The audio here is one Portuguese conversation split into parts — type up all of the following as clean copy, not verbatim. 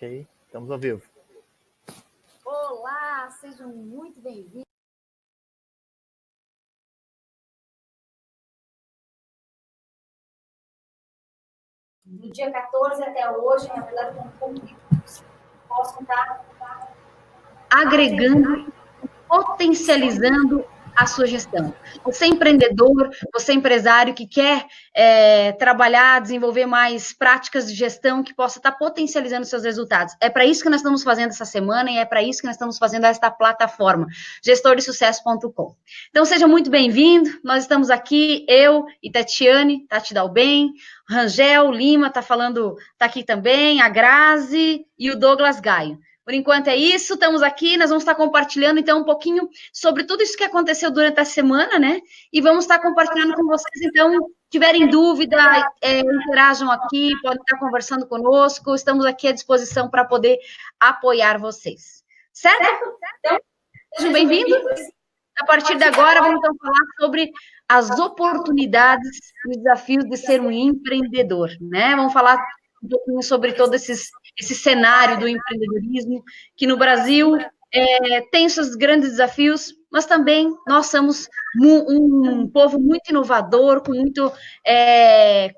Ok, estamos ao vivo. Olá, sejam muito bem-vindos. Do dia 14 até hoje, na verdade, como possam estar agregando, potencializando a sua gestão. Você empreendedor, você empresário que quer trabalhar, desenvolver mais práticas de gestão que possa estar potencializando seus resultados. É para isso que nós estamos fazendo essa semana e é para isso que nós estamos fazendo esta plataforma, gestordesucesso.com. Então, seja muito bem-vindo. Nós estamos aqui, eu e Tatiane, Tati Dalben, Rangel Lima está aqui também, a Grazi e o Douglas Gaio. Por enquanto é isso, estamos aqui, nós vamos estar compartilhando, então, um pouquinho sobre tudo isso que aconteceu durante a semana, né? E vamos estar compartilhando com vocês, então, se tiverem dúvida, interajam aqui, podem estar conversando conosco, estamos aqui à disposição para poder apoiar vocês. Certo? Então, sejam bem-vindos. A partir de agora, vamos então falar sobre as oportunidades e os desafios de ser um empreendedor, né? Vamos falar um pouquinho sobre todo esse cenário do empreendedorismo, que no Brasil tem seus grandes desafios, mas também nós somos um povo muito inovador, com muito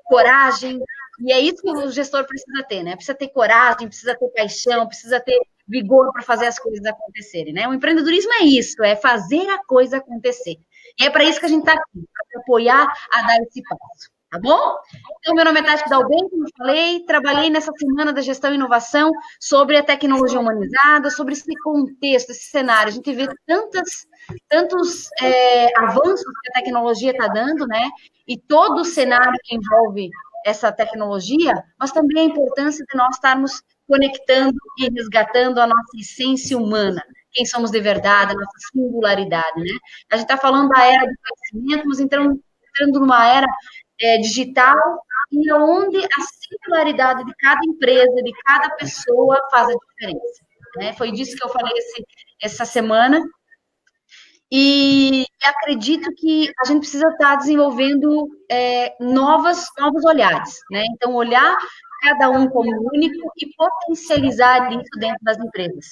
coragem, e é isso que o gestor precisa ter, né? Precisa ter coragem, precisa ter paixão, precisa ter vigor para fazer as coisas acontecerem, né? O empreendedorismo é isso, é fazer a coisa acontecer. E é para isso que a gente está aqui, para apoiar a dar esse passo. Tá bom? Então, meu nome é Tati Dalben, como eu falei, trabalhei nessa semana da gestão e inovação sobre a tecnologia humanizada, sobre esse contexto, esse cenário. A gente vê tantos avanços que a tecnologia está dando, né? E todo o cenário que envolve essa tecnologia, mas também a importância de nós estarmos conectando e resgatando a nossa essência humana, quem somos de verdade, a nossa singularidade, né? A gente está falando da era do conhecimento, mas entrando numa era digital, e onde a singularidade de cada empresa, de cada pessoa faz a diferença. Né? Foi disso que eu falei essa semana, e acredito que a gente precisa estar desenvolvendo novos olhares, né? Então, olhar cada um como único e potencializar isso dentro das empresas.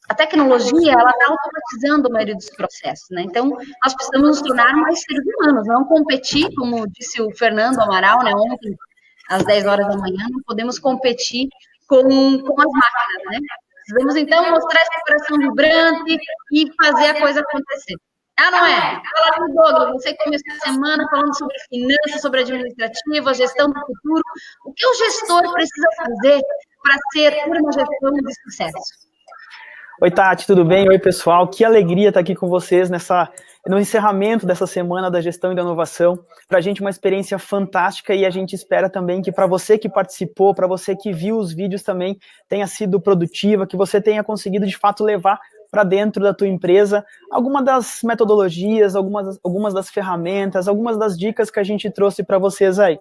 A tecnologia, ela está automatizando a maioria dos processos, né? Então, nós precisamos nos tornar mais seres humanos, não competir, como disse o Fernando Amaral, né, ontem, às 10 horas da manhã, não podemos competir com as máquinas, né? Precisamos, então, mostrar esse coração vibrante e fazer a coisa acontecer. Ah, não é? Fala do Douglas, você começou a semana falando sobre finanças, sobre administrativa, gestão do futuro. O que o gestor precisa fazer para ter uma gestão de sucesso? Oi, Tati, tudo bem? Oi, pessoal. Que alegria estar aqui com vocês no encerramento dessa semana da gestão e da inovação. Para a gente uma experiência fantástica e a gente espera também que para você que participou, para você que viu os vídeos também tenha sido produtiva, que você tenha conseguido de fato levar para dentro da tua empresa algumas das metodologias, algumas das ferramentas, algumas das dicas que a gente trouxe para vocês aí.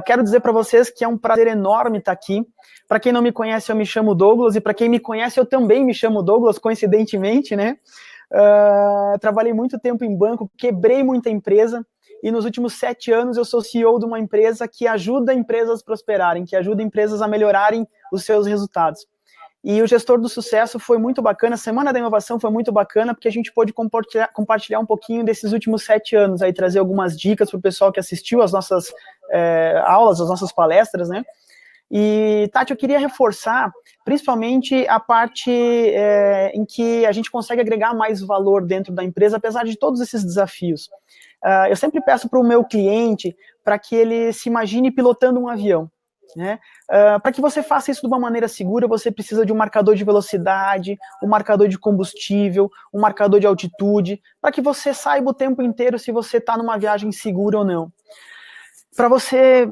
Quero dizer para vocês que é um prazer enorme estar aqui. Para quem não me conhece, eu me chamo Douglas, e para quem me conhece, eu também me chamo Douglas, coincidentemente, né? Trabalhei muito tempo em banco, quebrei muita empresa, e nos últimos 7 anos eu sou CEO de uma empresa que ajuda empresas a prosperarem, que ajuda empresas a melhorarem os seus resultados. E o Gestor do Sucesso foi muito bacana, a Semana da Inovação foi muito bacana, porque a gente pôde compartilhar um pouquinho desses últimos 7 anos, aí trazer algumas dicas para o pessoal que assistiu às nossas aulas, às nossas palestras, né? E, Tati, eu queria reforçar, principalmente a parte em que a gente consegue agregar mais valor dentro da empresa, apesar de todos esses desafios. Eu sempre peço para o meu cliente para que ele se imagine pilotando um avião. Né? Para que você faça isso de uma maneira segura, você precisa de um marcador de velocidade, um marcador de combustível, um marcador de altitude, para que você saiba o tempo inteiro se você está numa viagem segura ou não. Para você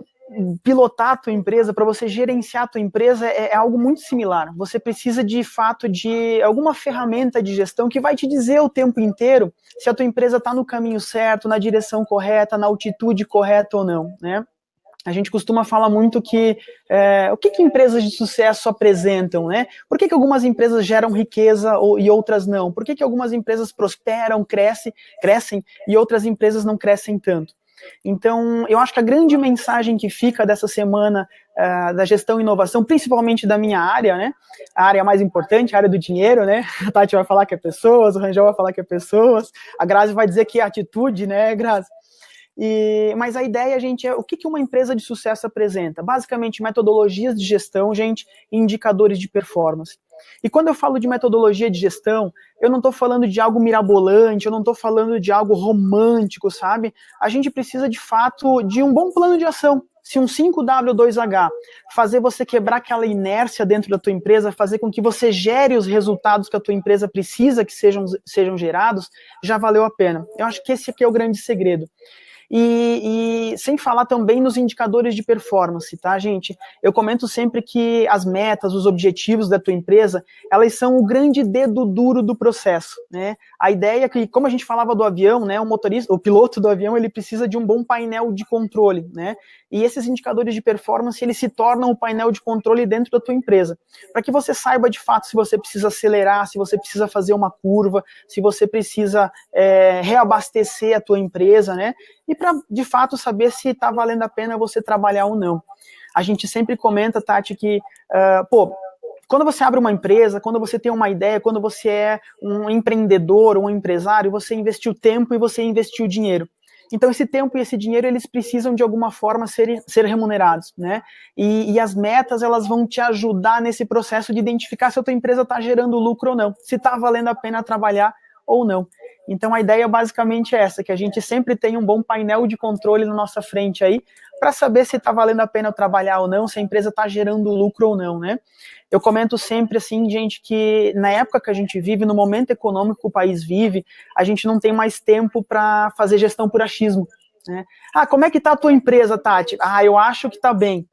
pilotar a tua empresa, para você gerenciar a tua empresa, é algo muito similar. Você precisa, de fato, de alguma ferramenta de gestão que vai te dizer o tempo inteiro se a tua empresa está no caminho certo, na direção correta, na altitude correta ou não, né? A gente costuma falar muito que o que empresas de sucesso apresentam, né? Por que algumas empresas geram riqueza e outras não? Por que algumas empresas prosperam, crescem e outras empresas não crescem tanto? Então, eu acho que a grande mensagem que fica dessa semana da gestão e inovação, principalmente da minha área, né? A área mais importante, a área do dinheiro, né? A Tati vai falar que é pessoas, o Rangel vai falar que é pessoas, a Grazi vai dizer que é atitude, né, Grazi? Mas a ideia, gente, é o que uma empresa de sucesso apresenta? Basicamente, metodologias de gestão, gente, e indicadores de performance. E quando eu falo de metodologia de gestão, eu não estou falando de algo mirabolante, eu não estou falando de algo romântico, sabe? A gente precisa, de fato, de um bom plano de ação. Se um 5W2H fazer você quebrar aquela inércia dentro da tua empresa, fazer com que você gere os resultados que a tua empresa precisa que sejam gerados, já valeu a pena. Eu acho que esse aqui é o grande segredo. E sem falar também nos indicadores de performance, tá, gente? Eu comento sempre que as metas, os objetivos da tua empresa, elas são o grande dedo duro do processo, né? A ideia é que, como a gente falava do avião, né, o piloto do avião, ele precisa de um bom painel de controle, né? E esses indicadores de performance, eles se tornam o painel de controle dentro da tua empresa, para que você saiba, de fato, se você precisa acelerar, se você precisa fazer uma curva, se você precisa reabastecer a tua empresa, né? E para, de fato, saber se está valendo a pena você trabalhar ou não. A gente sempre comenta, Tati, que, quando você abre uma empresa, quando você tem uma ideia, quando você é um empreendedor, um empresário, você investiu tempo e você investiu dinheiro. Então, esse tempo e esse dinheiro, eles precisam, de alguma forma, ser remunerados, né? E as metas, elas vão te ajudar nesse processo de identificar se a tua empresa está gerando lucro ou não, se está valendo a pena trabalhar ou não. Então, a ideia basicamente é essa, que a gente sempre tem um bom painel de controle na nossa frente aí, para saber se está valendo a pena trabalhar ou não, se a empresa está gerando lucro ou não, né? Eu comento sempre, assim, gente, que na época que a gente vive, no momento econômico que o país vive, a gente não tem mais tempo para fazer gestão por achismo, né? Ah, como é que está a tua empresa, Tati? Ah, eu acho que está bem.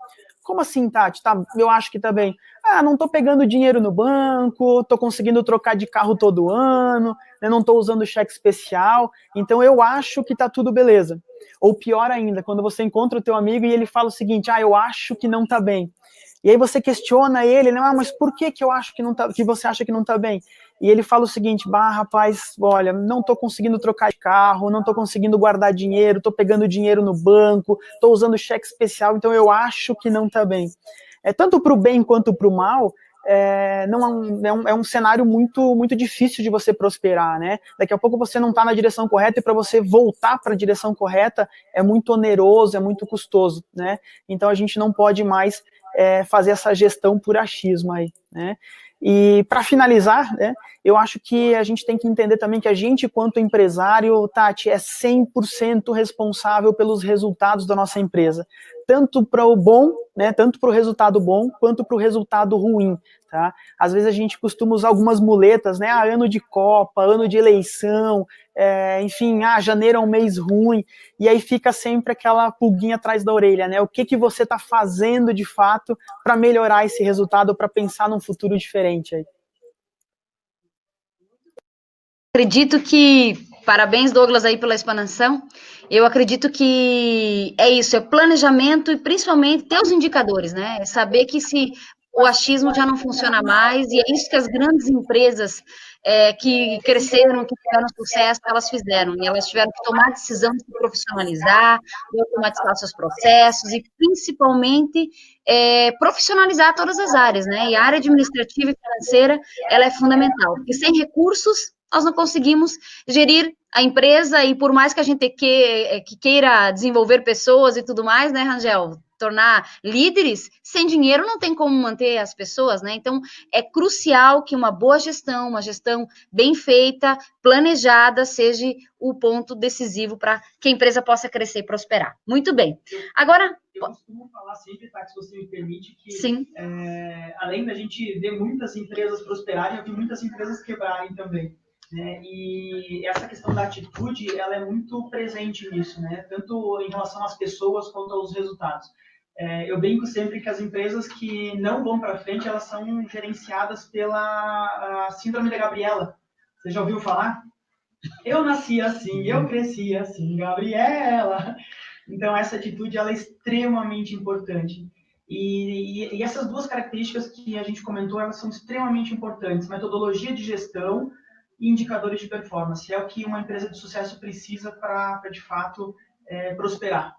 Como assim, Tati? Eu acho que está bem. Ah, não estou pegando dinheiro no banco, estou conseguindo trocar de carro todo ano, né, não estou usando cheque especial, então eu acho que está tudo beleza. Ou pior ainda, quando você encontra o teu amigo e ele fala o seguinte, eu acho que não está bem. E aí você questiona ele, né? Mas por que eu acho que não tá, que você acha que não está bem? E ele fala o seguinte, rapaz, olha, não estou conseguindo trocar de carro, não estou conseguindo guardar dinheiro, estou pegando dinheiro no banco, estou usando cheque especial, então eu acho que não está bem. Tanto para o bem quanto para o mal, é um cenário muito, muito difícil de você prosperar, né? Daqui a pouco você não está na direção correta e para você voltar para a direção correta é muito oneroso, é muito custoso, né? Então a gente não pode mais fazer essa gestão por achismo aí, né? E para finalizar, né, eu acho que a gente tem que entender também que a gente, quanto empresário, Tati, é 100% responsável pelos resultados da nossa empresa, tanto para o bom, né, tanto para o resultado bom, quanto para o resultado ruim, tá? Às vezes a gente costuma usar algumas muletas, né, ano de Copa, ano de eleição, enfim, janeiro é um mês ruim, e aí fica sempre aquela pulguinha atrás da orelha, né, o que você está fazendo de fato para melhorar esse resultado, para pensar num futuro diferente aí. Acredito que, parabéns Douglas aí pela explanação, eu acredito que é isso, é planejamento e principalmente ter os indicadores, né, é saber que se o achismo já não funciona mais, e é isso que as grandes empresas que cresceram, que tiveram sucesso, elas fizeram, e elas tiveram que tomar a decisão de se profissionalizar, de automatizar seus processos, e principalmente profissionalizar todas as áreas, né, e a área administrativa e financeira, ela é fundamental, porque sem recursos, nós não conseguimos gerir a empresa, e por mais que a gente queira desenvolver pessoas e tudo mais, né, Rangel, tornar líderes, sem dinheiro não tem como manter as pessoas, né? Então, é crucial que uma boa gestão, uma gestão bem feita, planejada, seja o ponto decisivo para que a empresa possa crescer e prosperar. Muito bem. Agora... Eu costumo falar sempre, tá, que se você me permite, que sim. Além da gente ver muitas empresas prosperarem, eu vi muitas empresas quebrarem também. Né? E essa questão da atitude, ela é muito presente nisso, né? Tanto em relação às pessoas quanto aos resultados. Eu brinco sempre que as empresas que não vão para frente, elas são gerenciadas pela síndrome da Gabriela. Você já ouviu falar? Eu nasci assim, eu cresci assim, Gabriela. Então, essa atitude, ela é extremamente importante. E essas duas características que a gente comentou, elas são extremamente importantes. Metodologia de gestão e indicadores de performance. É o que uma empresa de sucesso precisa para de fato, prosperar.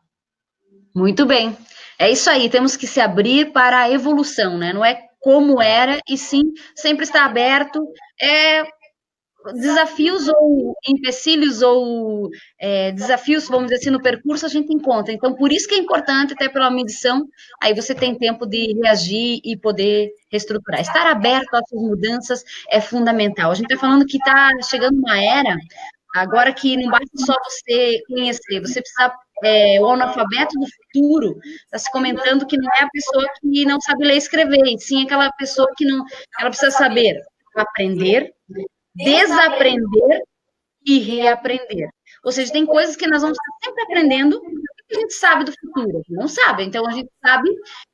Muito bem. É isso aí, temos que se abrir para a evolução, né? Não é como era, e sim sempre estar aberto. Desafios ou empecilhos ou desafios, vamos dizer assim, no percurso a gente encontra. Então, por isso que é importante, até pela medição, aí você tem tempo de reagir e poder reestruturar. Estar aberto a essas mudanças é fundamental. A gente está falando que está chegando uma era, agora que não basta só você conhecer, você precisa o analfabeto do futuro está se comentando que não é a pessoa que não sabe ler e escrever, e sim aquela pessoa que não, ela precisa saber aprender, desaprender e reaprender. Ou seja, tem coisas que nós vamos estar sempre aprendendo, que a gente sabe do futuro, não sabe. Então, a gente sabe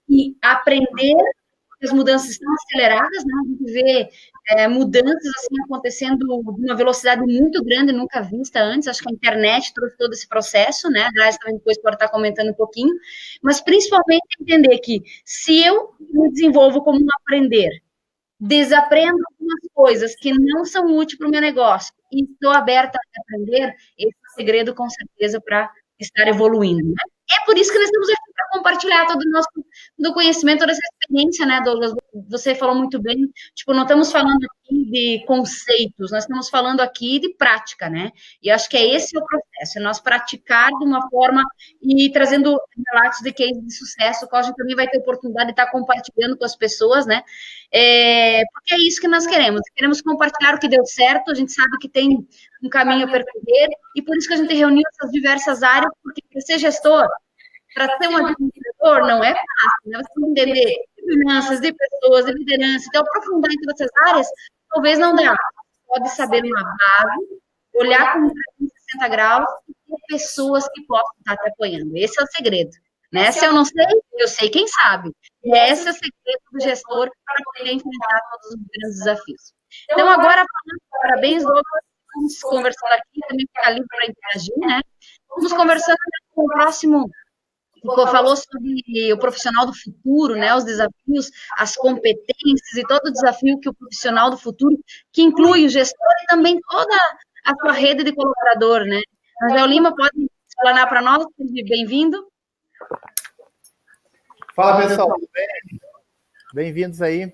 que aprender, as mudanças estão aceleradas, né? A gente vê mudanças assim acontecendo de uma velocidade muito grande, nunca vista antes. Acho que a internet trouxe todo esse processo, né? Aliás, também depois pode estar comentando um pouquinho, mas principalmente entender que se eu me desenvolvo como um aprender, desaprendo algumas coisas que não são úteis para o meu negócio e estou aberta a aprender, esse é o segredo, com certeza, para estar evoluindo. Né? É por isso que nós estamos aqui para compartilhar todo o nosso conhecimento, toda essa experiência, né, Douglas? Você falou muito bem, tipo, não estamos falando aqui de conceitos, nós estamos falando aqui de prática, né? E acho que esse o processo, é nós praticar de uma forma e trazendo relatos de cases de sucesso, que a gente também vai ter oportunidade de estar compartilhando com as pessoas, né? Porque é isso que nós queremos compartilhar o que deu certo, a gente sabe que tem um caminho a percorrer, e por isso que a gente reuniu essas diversas áreas, porque para ser gestor, para ser um administrador, não é fácil, né? Você entender de finanças, de pessoas, de liderança, então aprofundar em todas essas áreas, talvez não dá. Pode saber uma base, olhar com 360 graus e ter pessoas que possam estar te apoiando. Esse é o segredo. Né? Se eu não sei, eu sei quem sabe. E esse é o segredo do gestor para poder enfrentar todos os grandes desafios. Então, agora, parabéns, Douglas. Vamos conversando aqui, também ficar livre para interagir, né? Vamos conversando com o próximo, que falou sobre o profissional do futuro, né? Os desafios, as competências e todo o desafio que o profissional do futuro, que inclui o gestor e também toda a sua rede de colaborador, né? Angel Lima, pode explanar para nós? Bem-vindo. Fala, pessoal, tudo bem? Bem-vindos aí.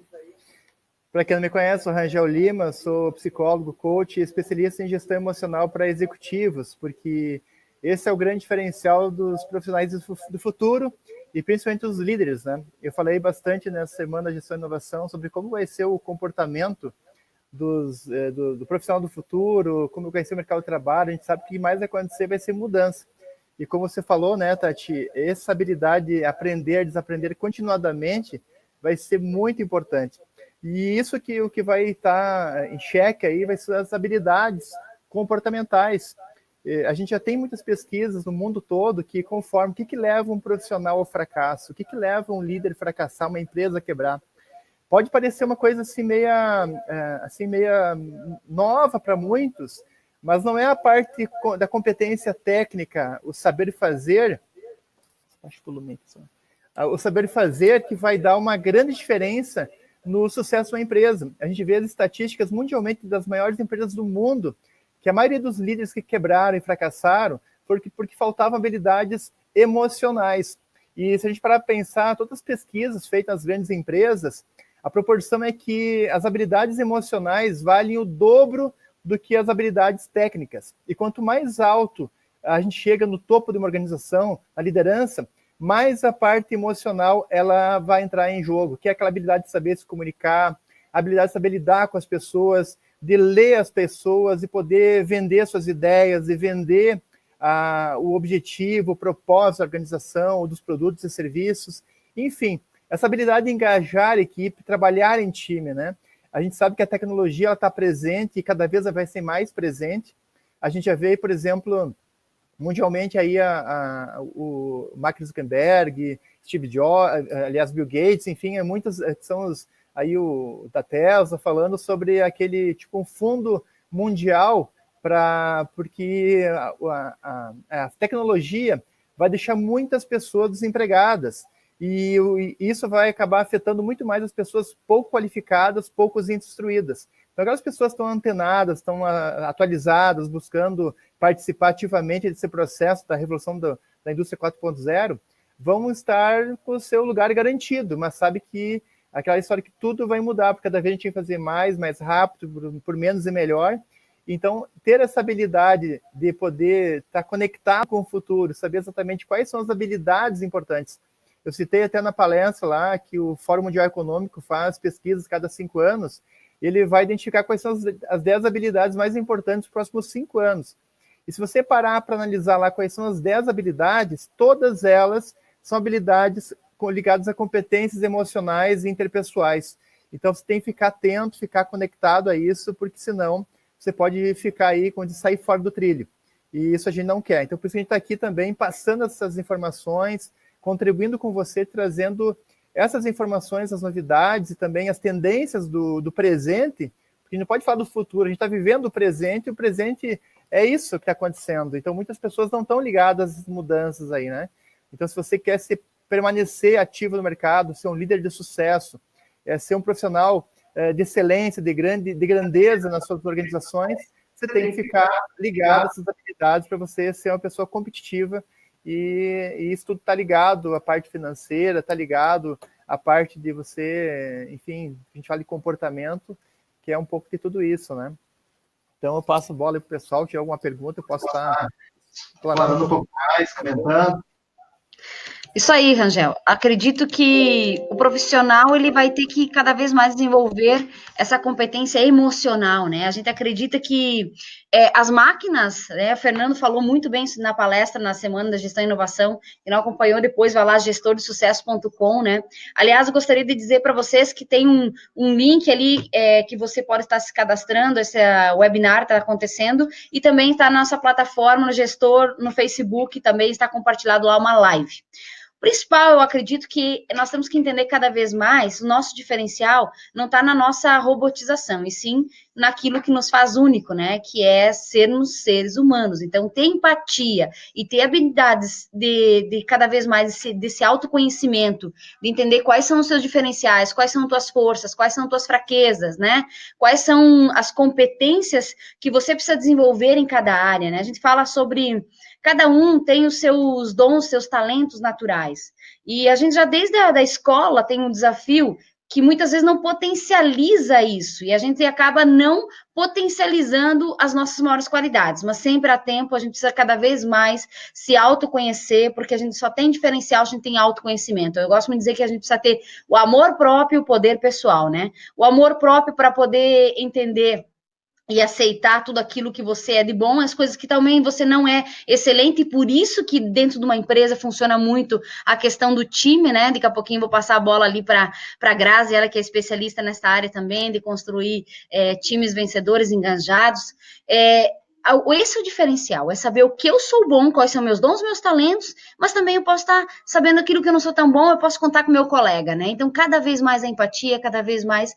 Para quem não me conhece, sou Rangel Lima, sou psicólogo, coach e especialista em gestão emocional para executivos, porque esse é o grande diferencial dos profissionais do futuro e principalmente dos líderes, né? Eu falei bastante nessa semana de gestão e inovação sobre como vai ser o comportamento do profissional do futuro, como vai ser o mercado de trabalho. A gente sabe que o que mais vai acontecer vai ser mudança. E como você falou, né, Tati, essa habilidade de aprender, desaprender continuadamente vai ser muito importante. E isso que o que vai estar em xeque aí vai ser as habilidades comportamentais. A gente já tem muitas pesquisas no mundo todo que conforme o que leva um profissional ao fracasso, o que leva um líder a fracassar, uma empresa a quebrar. Pode parecer uma coisa assim meia nova para muitos, mas não é a parte da competência técnica, o saber fazer, o saber fazer que vai dar uma grande diferença no sucesso da empresa. A gente vê as estatísticas mundialmente das maiores empresas do mundo, que a maioria dos líderes que quebraram e fracassaram porque faltavam habilidades emocionais. E se a gente parar para pensar, todas as pesquisas feitas nas grandes empresas, a proporção é que as habilidades emocionais valem o dobro do que as habilidades técnicas. E quanto mais alto a gente chega no topo de uma organização, a liderança, mais a parte emocional ela vai entrar em jogo, que é aquela habilidade de saber se comunicar, a habilidade de saber lidar com as pessoas, de ler as pessoas e poder vender suas ideias e vender o objetivo, o propósito da organização, dos produtos e serviços. Enfim, essa habilidade de engajar a equipe, trabalhar em time, né? A gente sabe que a tecnologia está presente e cada vez vai ser mais presente. A gente já vê, por exemplo, mundialmente aí o Mark Zuckerberg, Steve Jobs, aliás, Bill Gates, enfim, muitos são aí o da Tesla falando sobre aquele tipo um fundo mundial porque a tecnologia vai deixar muitas pessoas desempregadas. E isso vai acabar afetando muito mais as pessoas pouco qualificadas, pouco instruídas. Então, aquelas pessoas estão antenadas, estão atualizadas, buscando participar ativamente desse processo da revolução da indústria 4.0, vão estar com o seu lugar garantido, mas sabe que aquela história que tudo vai mudar, porque cada vez a gente vai fazer mais rápido, por menos e melhor. Então, ter essa habilidade de poder estar conectado com o futuro, saber exatamente quais são as habilidades importantes. Eu citei até na palestra lá que o Fórum Mundial Econômico faz pesquisas cada 5 anos, ele vai identificar quais são as 10 habilidades mais importantes nos próximos 5 anos. E se você parar para analisar lá quais são as 10 habilidades, todas elas são habilidades ligadas a competências emocionais e interpessoais. Então, você tem que ficar atento, ficar conectado a isso, porque senão você pode ficar aí, quando sair fora do trilho. E isso a gente não quer. Então, por isso a gente está aqui também passando essas informações, contribuindo com você, trazendo essas informações, as novidades e também as tendências do presente, porque a gente não pode falar do futuro, a gente está vivendo o presente, e o presente é isso que está acontecendo. Então, muitas pessoas não estão ligadas às mudanças aí, né? Então, se você quer permanecer ativo no mercado, ser um líder de sucesso, ser um profissional de excelência, de grandeza nas suas organizações, você tem que ficar ligado a essas habilidades para você ser uma pessoa competitiva. E isso tudo está ligado à parte financeira, está ligado à parte de você, enfim, a gente fala de comportamento, que é um pouco de tudo isso, né? Então, eu passo a bola para o pessoal, se tiver alguma pergunta, eu posso estar falando um pouco mais, comentando. Isso aí, Rangel. Acredito que o profissional ele vai ter que cada vez mais desenvolver essa competência emocional, né? A gente acredita que as máquinas, né? O Fernando falou muito bem isso na palestra na Semana da Gestão e Inovação. Quem não acompanhou depois, vai lá, gestordesucesso.com, né? Aliás, eu gostaria de dizer para vocês que tem um link ali que você pode estar se cadastrando, esse webinar está acontecendo, e também está na nossa plataforma, no Gestor, no Facebook, também está compartilhado lá uma live. Principal, eu acredito que nós temos que entender cada vez mais, o nosso diferencial não está na nossa robotização, e sim naquilo que nos faz único, né, que é sermos seres humanos. Então, ter empatia e ter habilidades de cada vez mais desse autoconhecimento, de entender quais são os seus diferenciais, quais são as tuas forças, quais são as tuas fraquezas, né, quais são as competências que você precisa desenvolver em cada área, né, a gente fala sobre... Cada um tem os seus dons, seus talentos naturais. E a gente já desde a escola tem um desafio que muitas vezes não potencializa isso. E a gente acaba não potencializando as nossas maiores qualidades. Mas sempre há tempo, a gente precisa cada vez mais se autoconhecer, porque a gente só tem diferencial, a gente tem autoconhecimento. Eu gosto de dizer que a gente precisa ter o amor próprio e o poder pessoal, né? O amor próprio para poder entender e aceitar tudo aquilo que você é de bom, as coisas que também você não é excelente, e por isso que dentro de uma empresa funciona muito a questão do time, né? Daqui a pouquinho vou passar a bola ali para a Grazi, ela que é especialista nessa área também, de construir times vencedores, engajados. Esse é o diferencial, é saber o que eu sou bom, quais são meus dons, meus talentos, mas também eu posso estar sabendo aquilo que eu não sou tão bom, eu posso contar com o meu colega, né? Então, cada vez mais a empatia, cada vez mais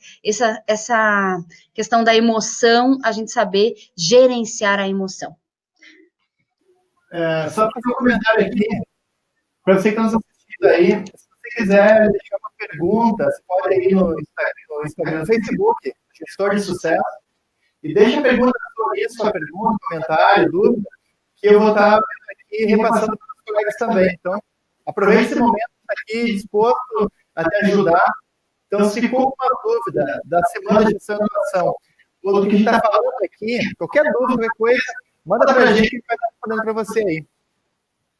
essa questão da emoção, a gente saber gerenciar a emoção. Só fazer um comentário aqui, para você que está nos assistindo aí, se você quiser deixar uma pergunta, você pode ir no Instagram, no Facebook, Gestor de Sucesso, e deixa a pergunta sobre isso, sua pergunta, comentário, dúvida, que eu vou estar aqui repassando para os colegas também. Então, aproveite esse momento aqui, disposto a te ajudar. Então, se ficou com uma dúvida da Semana de Gestão e Inovação, ou do que a gente está falando aqui, qualquer dúvida, qualquer coisa, manda para a gente que a gente vai estar respondendo para você aí.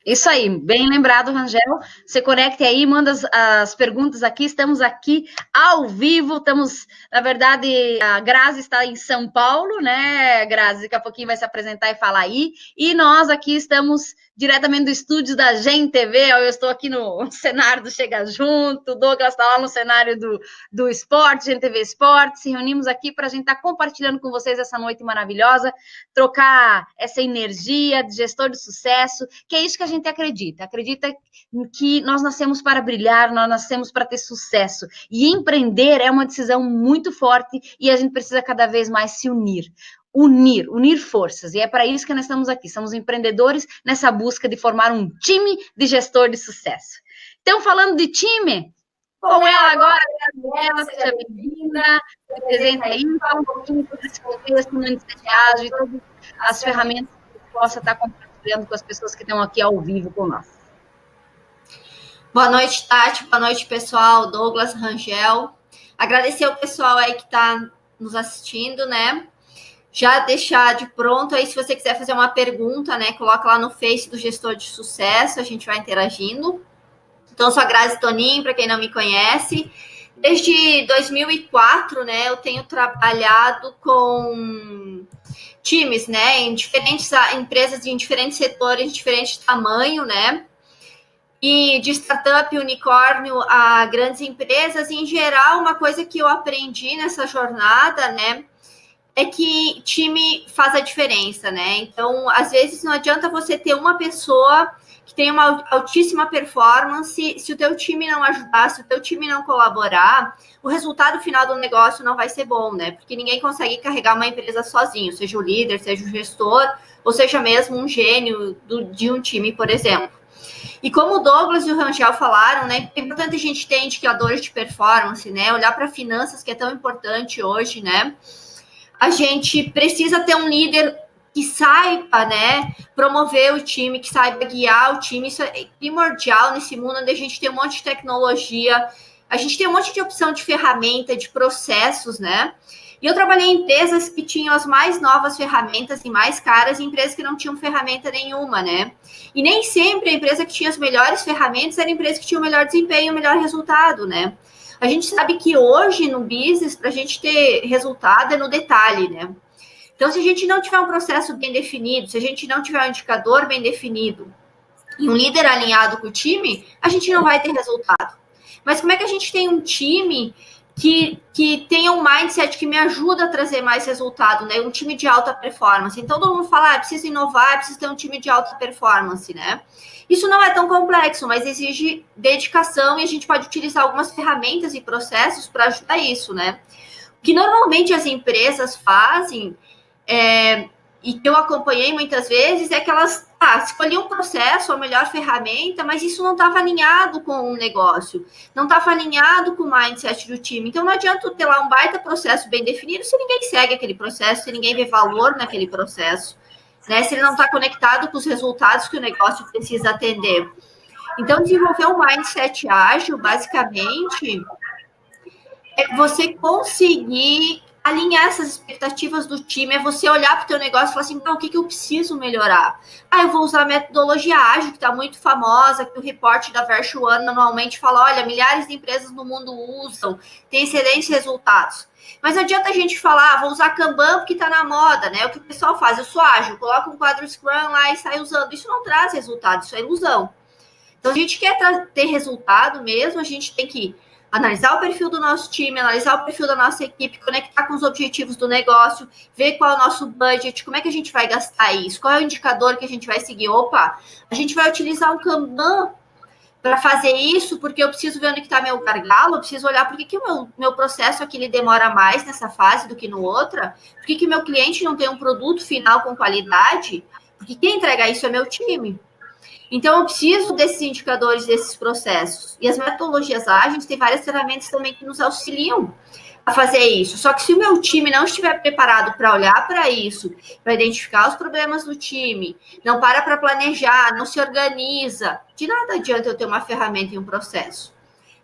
Isso aí, bem lembrado, Rangel. Você conecte aí, manda as perguntas aqui. Estamos aqui ao vivo. Estamos, na verdade, a Grazi está em São Paulo, né, Grazi? Daqui a pouquinho vai se apresentar e falar aí. E nós aqui estamos diretamente do estúdio da Gen TV. Eu estou aqui no cenário do Chega Junto, o Douglas está lá no cenário do Esporte, Gen TV Esporte. Se reunimos aqui para a gente estar compartilhando com vocês essa noite maravilhosa, trocar essa energia de gestor de sucesso, que é isso que a gente acredita que nós nascemos para brilhar, nós nascemos para ter sucesso, e empreender é uma decisão muito forte, e a gente precisa cada vez mais se unir forças, e é para isso que nós estamos aqui, somos empreendedores nessa busca de formar um time de gestor de sucesso. Então, falando de time, Com ela agora, Gabriela, seja bem-vinda, se apresenta aí, fala um pouquinho sobre esse contexto no Iniciatiagem e todas as ferramentas que você possa estar compartilhando com as pessoas que estão aqui ao vivo com nós. Boa noite, Tati. Boa noite, pessoal. Douglas, Rangel. Agradecer ao pessoal aí que está nos assistindo, né? Já deixar de pronto aí, se você quiser fazer uma pergunta, né? Coloca lá no Face do Gestor de Sucesso, a gente vai interagindo. Então, eu sou a Grazi Tonin, para quem não me conhece. Desde 2004, né? Eu tenho trabalhado com times, né? Em diferentes empresas, em diferentes setores, de diferente tamanho, né? E de startup, unicórnio a grandes empresas, em geral, uma coisa que eu aprendi nessa jornada, né, é que time faz a diferença, né? Então, às vezes, não adianta você ter uma pessoa que tem uma altíssima performance, se o teu time não ajudar, se o teu time não colaborar, o resultado final do negócio não vai ser bom, né? Porque ninguém consegue carregar uma empresa sozinho, seja o líder, seja o gestor, ou seja mesmo um gênio de um time, por exemplo. E como o Douglas e o Rangel falaram, né, é importante a gente ter indicadores de performance, né, olhar para finanças, que é tão importante hoje, né, a gente precisa ter um líder que saiba, né, promover o time, que saiba guiar o time, isso é primordial nesse mundo onde a gente tem um monte de tecnologia, a gente tem um monte de opção de ferramenta, de processos, né, e eu trabalhei em empresas que tinham as mais novas ferramentas e mais caras, e empresas que não tinham ferramenta nenhuma, né? E nem sempre a empresa que tinha as melhores ferramentas era a empresa que tinha o melhor desempenho, o melhor resultado, né? A gente sabe que hoje no business, para a gente ter resultado é no detalhe, né? Então, se a gente não tiver um processo bem definido, se a gente não tiver um indicador bem definido e um líder alinhado com o time, a gente não vai ter resultado. Mas como é que a gente tem um time que tenha um mindset que me ajuda a trazer mais resultado, né? Um time de alta performance. Então, todo mundo fala, precisa inovar, precisa ter um time de alta performance, né? Isso não é tão complexo, mas exige dedicação e a gente pode utilizar algumas ferramentas e processos para ajudar isso, né? O que normalmente as empresas fazem, e que eu acompanhei muitas vezes, é que elas escolhiam um processo, a melhor ferramenta, mas isso não estava alinhado com o negócio, não estava alinhado com o mindset do time. Então, não adianta ter lá um baita processo bem definido se ninguém segue aquele processo, se ninguém vê valor naquele processo, né? Se ele não está conectado com os resultados que o negócio precisa atender. Então, desenvolver um mindset ágil, basicamente, é você conseguir alinhar essas expectativas do time, é você olhar para o teu negócio e falar assim, o que eu preciso melhorar? Eu vou usar a metodologia ágil, que está muito famosa, que o report da VertuOne normalmente fala, olha, milhares de empresas no mundo usam, tem excelentes resultados. Mas não adianta a gente falar, vou usar Kanban porque está na moda, né? O que o pessoal faz, eu sou ágil, coloca um quadro Scrum lá e sai usando. Isso não traz resultado, isso é ilusão. Então, a gente quer ter resultado mesmo, a gente tem que analisar o perfil do nosso time, analisar o perfil da nossa equipe, conectar com os objetivos do negócio, ver qual é o nosso budget, como é que a gente vai gastar isso, qual é o indicador que a gente vai seguir. Opa, a gente vai utilizar um Kanban para fazer isso, porque eu preciso ver onde está meu gargalo, eu preciso olhar por que o meu processo aqui ele demora mais nessa fase do que no outra, por que meu cliente não tem um produto final com qualidade, porque quem entrega isso é meu time. Então, eu preciso desses indicadores, desses processos. E as metodologias ágeis têm várias ferramentas também que nos auxiliam a fazer isso. Só que se o meu time não estiver preparado para olhar para isso, para identificar os problemas do time, não para planejar, não se organiza, de nada adianta eu ter uma ferramenta e um processo.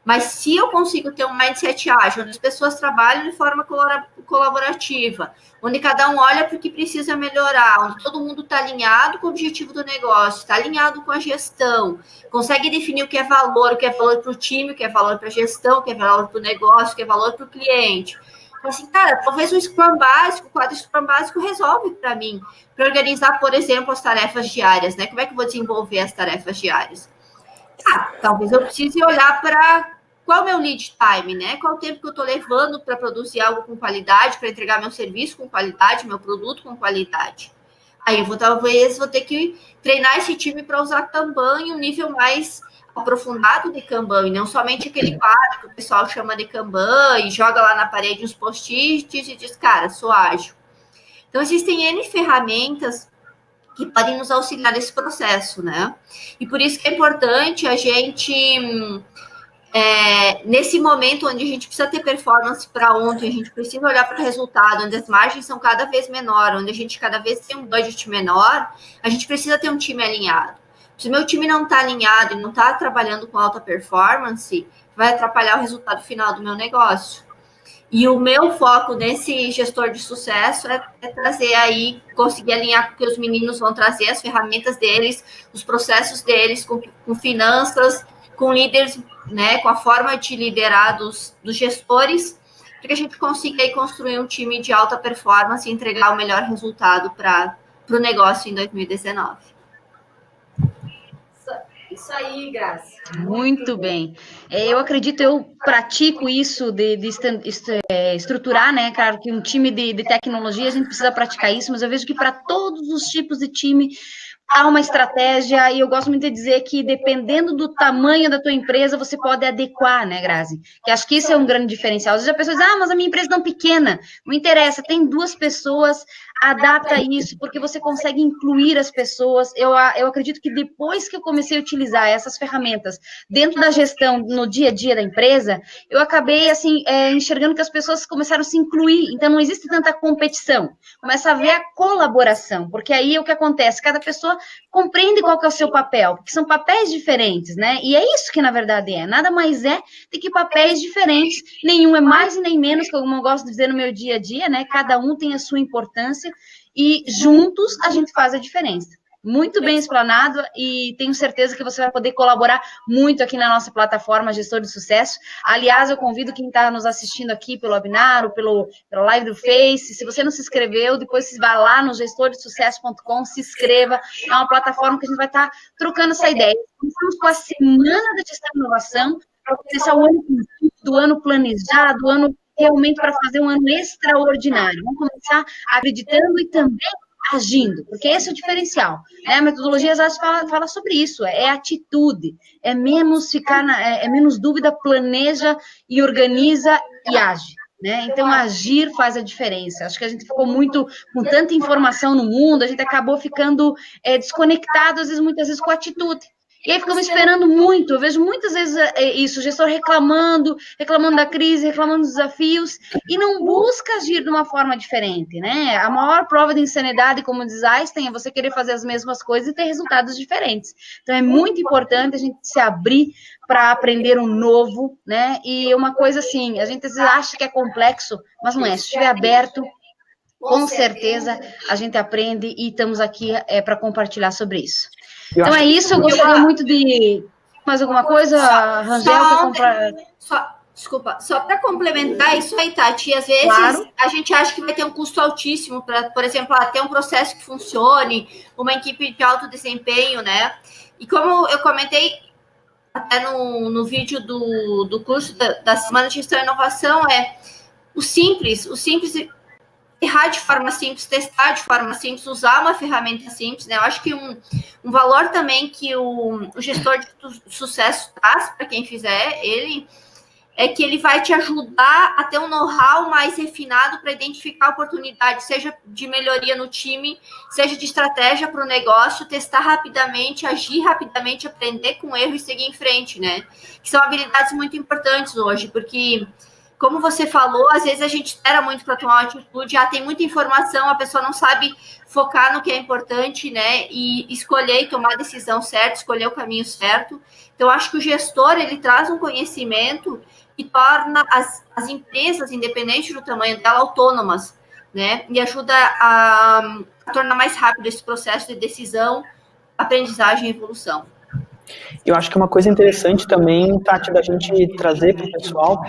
Mas se eu consigo ter um mindset ágil, onde as pessoas trabalham de forma colaborativa, onde cada um olha para o que precisa melhorar, onde todo mundo está alinhado com o objetivo do negócio, está alinhado com a gestão, consegue definir o que é valor para o time, o que é valor para a gestão, o que é valor para o negócio, o que é valor para o cliente. Então, assim, cara, talvez o Scrum básico, o quadro Scrum básico resolve para mim, para organizar, por exemplo, as tarefas diárias, né? Como é que eu vou desenvolver as tarefas diárias? Talvez eu precise olhar para qual é o meu lead time, né? Qual o tempo que eu estou levando para produzir algo com qualidade, para entregar meu serviço com qualidade, meu produto com qualidade. Aí eu talvez vou ter que treinar esse time para usar Kanban em um nível mais aprofundado de Kanban, e não somente aquele quadro que o pessoal chama de Kanban e joga lá na parede uns post-its e diz, cara, sou ágil. Então, existem N ferramentas que podem nos auxiliar nesse processo, né? E por isso que é importante a gente nesse momento onde a gente precisa ter performance para ontem, a gente precisa olhar para o resultado, onde as margens são cada vez menores, onde a gente cada vez tem um budget menor, a gente precisa ter um time alinhado. Se o meu time não está alinhado e não está trabalhando com alta performance, vai atrapalhar o resultado final do meu negócio. E o meu foco nesse gestor de sucesso é trazer aí, conseguir alinhar com o que os meninos vão trazer, as ferramentas deles, os processos deles, com finanças, com líderes, né, com a forma de liderar dos gestores, para que a gente consiga aí construir um time de alta performance e entregar o melhor resultado para o negócio em 2019. Isso aí, Graça. Muito bem. Eu acredito, eu pratico isso de estruturar, né? Claro que um time de tecnologia a gente precisa praticar isso, mas eu vejo que para todos os tipos de time há uma estratégia, e eu gosto muito de dizer que dependendo do tamanho da tua empresa, você pode adequar, né, Grazi? Que acho que isso é um grande diferencial. Às vezes a pessoa diz, mas a minha empresa é tão pequena. Não interessa, tem 2 pessoas, adapta isso, porque você consegue incluir as pessoas. Eu acredito que depois que eu comecei a utilizar essas ferramentas dentro da gestão, no dia a dia da empresa, eu acabei, assim, enxergando que as pessoas começaram a se incluir. Então, não existe tanta competição. Começa a ver a colaboração, porque aí o que acontece? Cada pessoa compreende qual que é o seu papel, porque são papéis diferentes, né? E é isso que, na verdade, nada mais é do que papéis diferentes, nenhum é mais e nem menos, como eu gosto de dizer no meu dia a dia, né? Cada um tem a sua importância e juntos a gente faz a diferença. Muito bem explanado e tenho certeza que você vai poder colaborar muito aqui na nossa plataforma Gestor de Sucesso. Aliás, eu convido quem está nos assistindo aqui pelo webinar ou pela live do Face, se você não se inscreveu, depois você vai lá no gestordesucesso.com, se inscreva, é uma plataforma que a gente vai estar trocando essa ideia. Começamos com a Semana da Gestão e Inovação, para começar o ano do ano planejado, o ano realmente para fazer um ano extraordinário. Vamos começar acreditando e também agindo, porque esse é o diferencial. A metodologia às vezes fala sobre isso, é atitude, é menos menos dúvida, planeja e organiza e age. Né? Então, agir faz a diferença. Acho que a gente ficou muito com tanta informação no mundo, a gente acabou ficando desconectado, muitas vezes, com a atitude. E aí ficamos esperando muito, eu vejo muitas vezes isso, o gestor reclamando da crise, reclamando dos desafios, e não busca agir de uma forma diferente, né? A maior prova de insanidade, como diz Einstein, é você querer fazer as mesmas coisas e ter resultados diferentes. Então, é muito importante a gente se abrir para aprender um novo, né? E uma coisa assim, a gente às vezes acha que é complexo, mas não é. Se estiver aberto, com certeza a gente aprende e estamos aqui para compartilhar sobre isso. Então é isso, eu gostaria muito de... Mais alguma coisa, Rangel? Desculpa, só para complementar isso aí, Tati, às vezes a gente acha que vai ter um custo altíssimo para, por exemplo, ter um processo que funcione, uma equipe de alto desempenho, né? E como eu comentei até no vídeo do curso da Semana de Gestão e Inovação, o simples errar de forma simples, testar de forma simples, usar uma ferramenta simples, né? Eu acho que um valor também que o gestor de sucesso traz para quem fizer ele é que ele vai te ajudar a ter um know-how mais refinado para identificar oportunidades, seja de melhoria no time, seja de estratégia para o negócio, testar rapidamente, agir rapidamente, aprender com erro e seguir em frente, né? Que são habilidades muito importantes hoje, porque... Como você falou, às vezes a gente espera muito para tomar uma atitude, tem muita informação, a pessoa não sabe focar no que é importante, né? E escolher e tomar a decisão certa, escolher o caminho certo. Então, acho que o gestor, ele traz um conhecimento que torna as empresas, independente do tamanho dela, autônomas, né? E ajuda a tornar mais rápido esse processo de decisão, aprendizagem e evolução. Eu acho que uma coisa interessante também, Tati, da gente trazer para o pessoal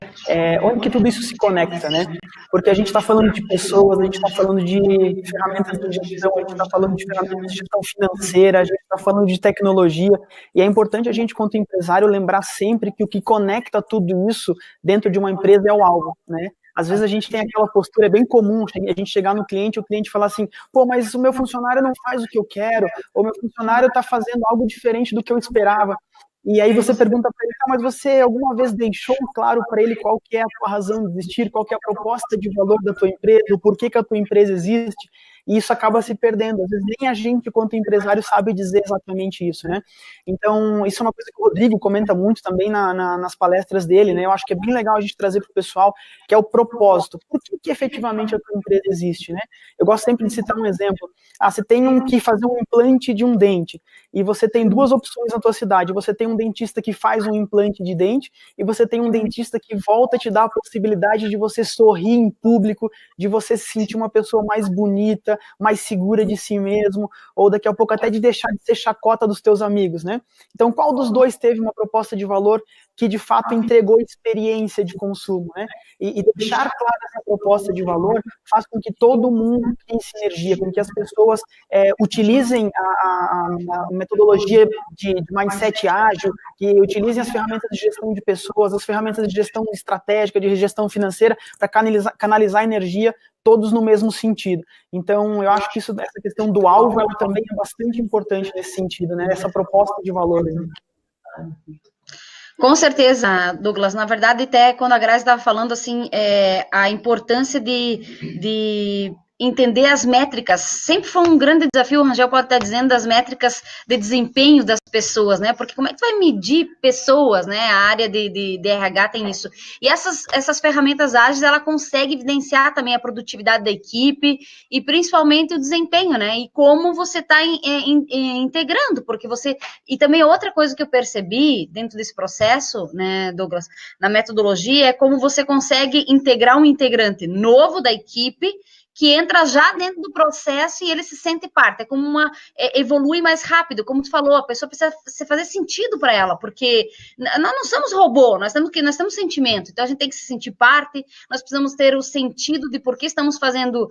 onde que tudo isso se conecta, né? Porque a gente está falando de pessoas, a gente está falando de ferramentas de gestão, a gente está falando de ferramentas de gestão financeira, a gente está falando de tecnologia, e é importante a gente, quanto empresário, lembrar sempre que o que conecta tudo isso dentro de uma empresa é o alvo, né? Às vezes a gente tem aquela postura, é bem comum a gente chegar no cliente e o cliente falar assim, pô, mas o meu funcionário não faz o que eu quero, ou o meu funcionário está fazendo algo diferente do que eu esperava. E aí você pergunta para ele, mas você alguma vez deixou claro para ele qual que é a tua razão de existir, qual que é a proposta de valor da tua empresa, o porquê que a tua empresa existe? e isso acaba se perdendo. Às vezes nem a gente, quanto empresário, sabe dizer exatamente isso, né? Então, isso é uma coisa que o Rodrigo comenta muito também nas palestras dele, né? Eu acho que é bem legal a gente trazer para o pessoal, que é o propósito. Por que efetivamente a tua empresa existe, né? Eu gosto sempre de citar um exemplo. Você tem que fazer um implante de um dente, e você tem duas opções na tua cidade. Você tem um dentista que faz um implante de dente, e você tem um dentista que volta a te dar a possibilidade de você sorrir em público, de você se sentir uma pessoa mais bonita, mais segura de si mesmo, ou daqui a pouco até de deixar de ser chacota dos teus amigos, né? Então, qual dos dois teve uma proposta de valor que de fato entregou experiência de consumo, né? E deixar clara essa proposta de valor faz com que todo mundo tenha sinergia, com que as pessoas utilizem a metodologia de mindset ágil, que utilizem as ferramentas de gestão de pessoas, as ferramentas de gestão estratégica, de gestão financeira, para canalizar energia todos no mesmo sentido. Então, eu acho que essa questão do alvo, ela também é bastante importante nesse sentido, né? Essa proposta de valores. Né? Com certeza, Douglas. Na verdade, até quando a Grazi estava falando, assim, a importância de entender as métricas, sempre foi um grande desafio, o Rangel pode estar dizendo, das métricas de desempenho das pessoas, né? Porque como é que tu vai medir pessoas, né? A área de RH tem isso. E essas ferramentas ágeis, ela consegue evidenciar também a produtividade da equipe e principalmente o desempenho, né? E como você está integrando, porque você... E também outra coisa que eu percebi dentro desse processo, né, Douglas, na metodologia, é como você consegue integrar um integrante novo da equipe que entra já dentro do processo e ele se sente parte, é como evolui mais rápido, como tu falou, a pessoa precisa fazer sentido para ela, porque nós não somos robô, nós temos sentimento, então a gente tem que se sentir parte, nós precisamos ter o sentido de por que estamos fazendo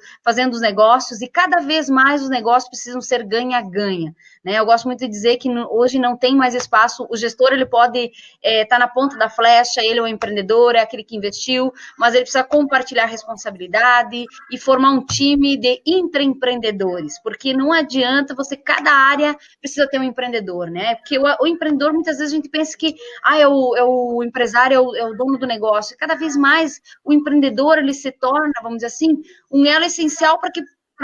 os negócios, e cada vez mais os negócios precisam ser ganha-ganha, né? Eu gosto muito de dizer que hoje não tem mais espaço, o gestor ele pode estar na ponta da flecha, ele é o empreendedor, é aquele que investiu, mas ele precisa compartilhar a responsabilidade e formar um time de intraempreendedores, porque não adianta cada área precisa ter um empreendedor, né? Porque o empreendedor, muitas vezes a gente pensa que é o empresário, é o dono do negócio. Cada vez mais o empreendedor, ele se torna, vamos dizer assim, um elo essencial para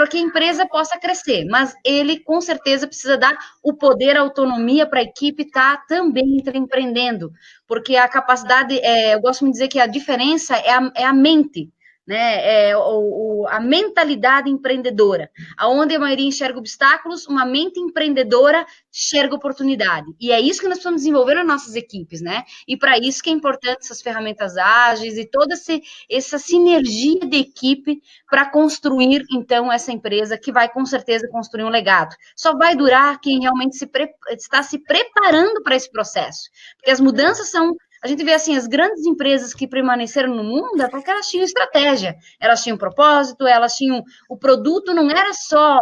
que a empresa possa crescer, mas ele com certeza precisa dar o poder, a autonomia para a equipe estar também empreendendo, porque a capacidade, eu gosto de dizer que a diferença é a mente, né, a mentalidade empreendedora, aonde a maioria enxerga obstáculos, uma mente empreendedora enxerga oportunidade, e é isso que nós precisamos desenvolver nas nossas equipes, né, e para isso que é importante essas ferramentas ágeis e toda essa sinergia de equipe para construir, então, essa empresa que vai, com certeza, construir um legado. Só vai durar quem realmente está se preparando para esse processo, porque as mudanças são... A gente vê, assim, as grandes empresas que permaneceram no mundo é porque elas tinham estratégia, elas tinham propósito, elas tinham... O produto não era só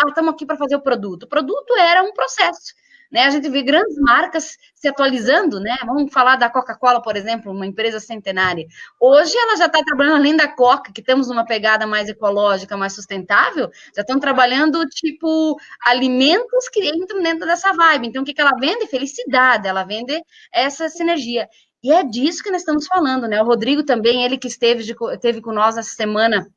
estamos aqui para fazer o produto era um processo, né? A gente vê grandes marcas se atualizando, né? Vamos falar da Coca-Cola, por exemplo, uma empresa centenária. Hoje ela já está trabalhando, além da Coca, que temos uma pegada mais ecológica, mais sustentável, já estão trabalhando, tipo, alimentos que entram dentro dessa vibe. Então, o que ela vende? Felicidade, ela vende essa sinergia. E é disso que nós estamos falando, né? O Rodrigo também, ele que esteve com nós essa semana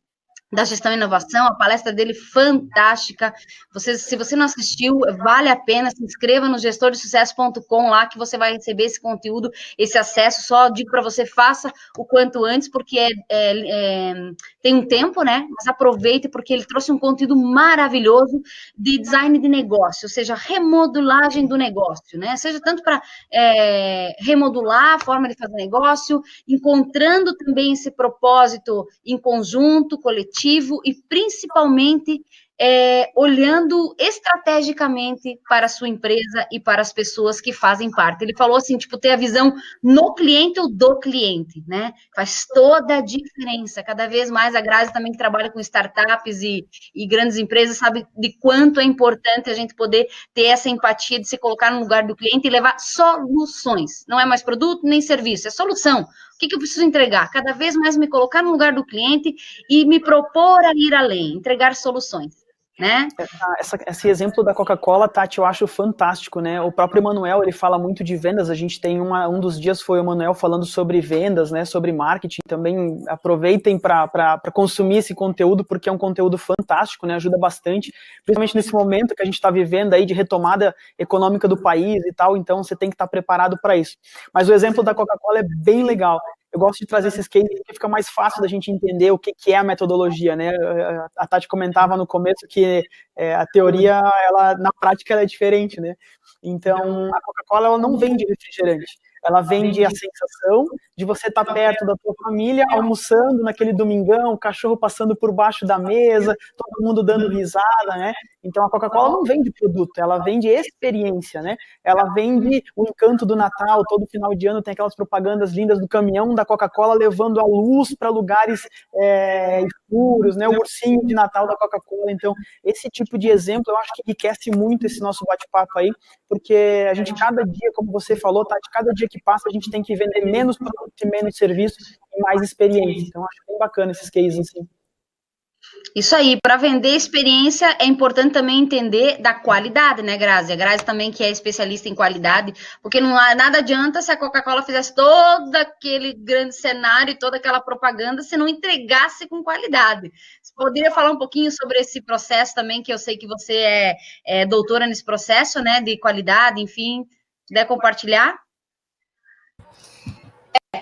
da gestão e inovação, a palestra dele fantástica. Se você não assistiu, vale a pena, se inscreva no gestordesucesso.com lá, que você vai receber esse conteúdo, esse acesso. Só digo para você, faça o quanto antes, porque tem um tempo, né? Mas aproveite, porque ele trouxe um conteúdo maravilhoso de design de negócio, ou seja, remodelagem do negócio, né? Seja tanto para remodular a forma de fazer negócio, encontrando também esse propósito em conjunto, coletivo, e principalmente olhando estrategicamente para a sua empresa e para as pessoas que fazem parte. Ele falou assim, tipo, ter a visão no cliente ou do cliente, né? Faz toda a diferença. Cada vez mais a Grazi também que trabalha com startups e grandes empresas sabe de quanto é importante a gente poder ter essa empatia de se colocar no lugar do cliente e levar soluções. Não é mais produto nem serviço, é solução. O que eu preciso entregar? Cada vez mais me colocar no lugar do cliente e me propor a ir além, entregar soluções. né? Esse exemplo da Coca-Cola, Tati, eu acho fantástico, né? O próprio Emanuel, ele fala muito de vendas. A gente tem um dos dias foi o Emanuel falando sobre vendas, né? Sobre marketing. Também aproveitem para consumir esse conteúdo, porque é um conteúdo fantástico, né? Ajuda bastante, principalmente nesse momento que a gente está vivendo aí de retomada econômica do país e tal. Então, você tem que estar preparado para isso. Mas o exemplo da Coca-Cola é bem legal. Eu gosto de trazer esses cases porque fica mais fácil da gente entender o que é a metodologia, né? A Tati comentava no começo que a teoria, na prática, ela é diferente, né? Então, a Coca-Cola, ela não vende refrigerante. Ela vende a sensação de você estar perto da tua família, almoçando naquele domingão, o cachorro passando por baixo da mesa, todo mundo dando risada, né? Então, a Coca-Cola não vende produto, ela vende experiência, né? Ela vende o encanto do Natal, todo final de ano tem aquelas propagandas lindas do caminhão da Coca-Cola levando a luz para lugares escuros, né? O ursinho de Natal da Coca-Cola. Então, esse tipo de exemplo, eu acho que enriquece muito esse nosso bate-papo aí, porque a gente, cada dia, como você falou, Tati, cada dia que passa, a gente tem que vender menos produto e menos serviço e mais experiência. Então, acho bem bacana esses cases, assim. Isso aí, para vender experiência é importante também entender da qualidade, né, Grazi? A Grazi também que é especialista em qualidade, porque nada adianta se a Coca-Cola fizesse todo aquele grande cenário e toda aquela propaganda se não entregasse com qualidade. Você poderia falar um pouquinho sobre esse processo também, que eu sei que você é doutora nesse processo, né, de qualidade, enfim, puder compartilhar?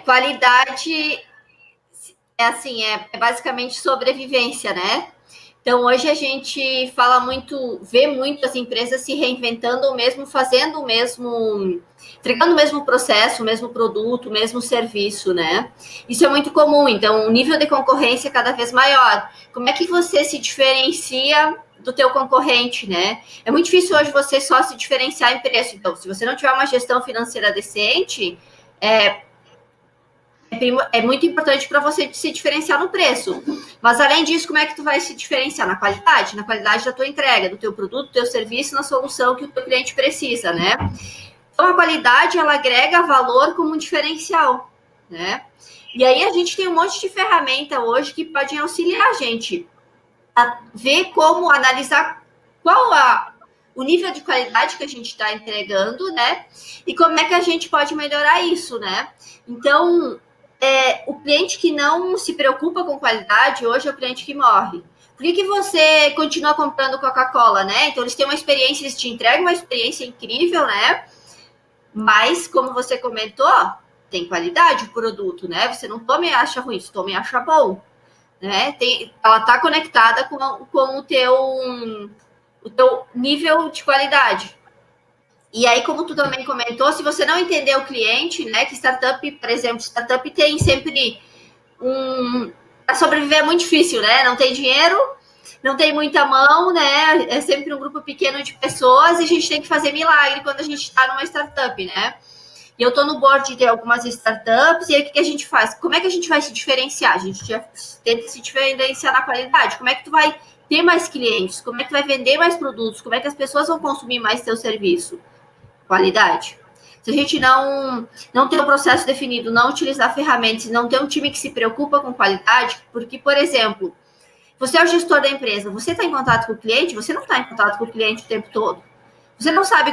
Qualidade é basicamente sobrevivência, né? Então, hoje a gente vê muito as empresas se reinventando, mesmo fazendo o mesmo, entregando o mesmo processo, o mesmo produto, o mesmo serviço, né? Isso é muito comum. Então, o nível de concorrência é cada vez maior. Como é que você se diferencia do teu concorrente, né? É muito difícil hoje você só se diferenciar em preço. Então, se você não tiver uma gestão financeira decente, é muito importante para você se diferenciar no preço. Mas, além disso, como é que tu vai se diferenciar? Na qualidade da tua entrega, do teu produto, do teu serviço, na solução que o teu cliente precisa, né? Então, a qualidade, ela agrega valor como um diferencial, né? E aí, a gente tem um monte de ferramenta hoje que podem auxiliar a gente a ver como analisar o nível de qualidade que a gente está entregando, né? E como é que a gente pode melhorar isso, né? Então, o cliente que não se preocupa com qualidade, hoje é o cliente que morre. Por que você continua comprando Coca-Cola, né? Então, eles têm uma experiência, eles te entregam uma experiência incrível, né? Mas, como você comentou, tem qualidade o produto, né? Você não toma e acha ruim, você toma e acha bom, né? Ela está conectada com o teu nível de qualidade. E aí, como tu também comentou, se você não entender o cliente, né, que startup, por exemplo, startup tem sempre para sobreviver é muito difícil, né? Não tem dinheiro, não tem muita mão, né? É sempre um grupo pequeno de pessoas e a gente tem que fazer milagre quando a gente está numa startup, né? E eu estou no board de algumas startups, e aí o que a gente faz? Como é que a gente vai se diferenciar? A gente tenta se diferenciar na qualidade. Como é que tu vai ter mais clientes? Como é que tu vai vender mais produtos? Como é que as pessoas vão consumir mais teu serviço? Qualidade. Se a gente não ter um processo definido, não utilizar ferramentas, não ter um time que se preocupa com qualidade, porque, por exemplo, você é o gestor da empresa, você está em contato com o cliente, você não está em contato com o cliente o tempo todo. Você não sabe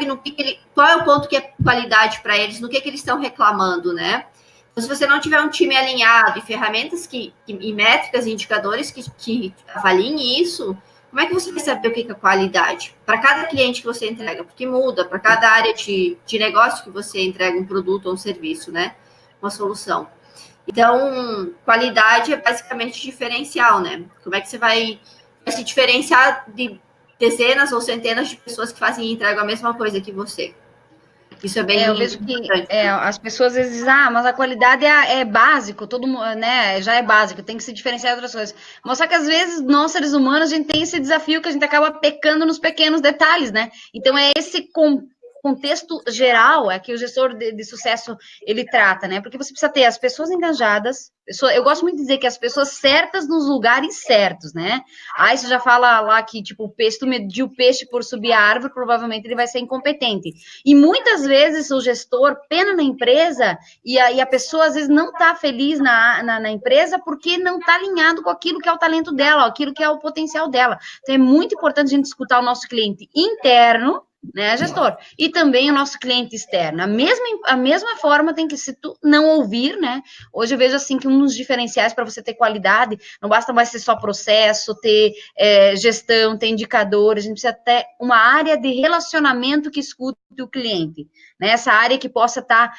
qual é o ponto que é qualidade para eles, no que eles estão reclamando, né? Então, se você não tiver um time alinhado e ferramentas e métricas e indicadores que avaliem isso, como é que você vai saber o que é qualidade? Para cada cliente que você entrega, porque muda, para cada área de negócio que você entrega um produto ou um serviço, né? Uma solução. Então, qualidade é basicamente diferencial, né? Como é que você vai se diferenciar de dezenas ou centenas de pessoas que fazem e entregam a mesma coisa que você? Isso é bem eu vejo importante. Que as pessoas às vezes dizem, mas a qualidade é básico, todo mundo, né, já é básico, tem que se diferenciar de outras coisas. Mas só que às vezes nós, seres humanos, a gente tem esse desafio que a gente acaba pecando nos pequenos detalhes, né? Então é esse contexto geral é que o gestor de sucesso ele trata, né? Porque você precisa ter as pessoas engajadas. Eu gosto muito de dizer que as pessoas certas nos lugares certos, né? Aí você já fala lá que, tipo, o peixe, tu mediu o peixe por subir a árvore, provavelmente ele vai ser incompetente. E muitas vezes o gestor pena na empresa e a pessoa às vezes não está feliz na empresa porque não está alinhado com aquilo que é o talento dela, aquilo que é o potencial dela. Então é muito importante a gente escutar o nosso cliente interno, né, gestor? E também o nosso cliente externo. A mesma forma tem que, se tu não ouvir, né? Hoje eu vejo assim que um dos diferenciais para você ter qualidade, não basta mais ser só processo, ter gestão, ter indicadores, a gente precisa ter uma área de relacionamento que escute o cliente, né? Essa área que possa estar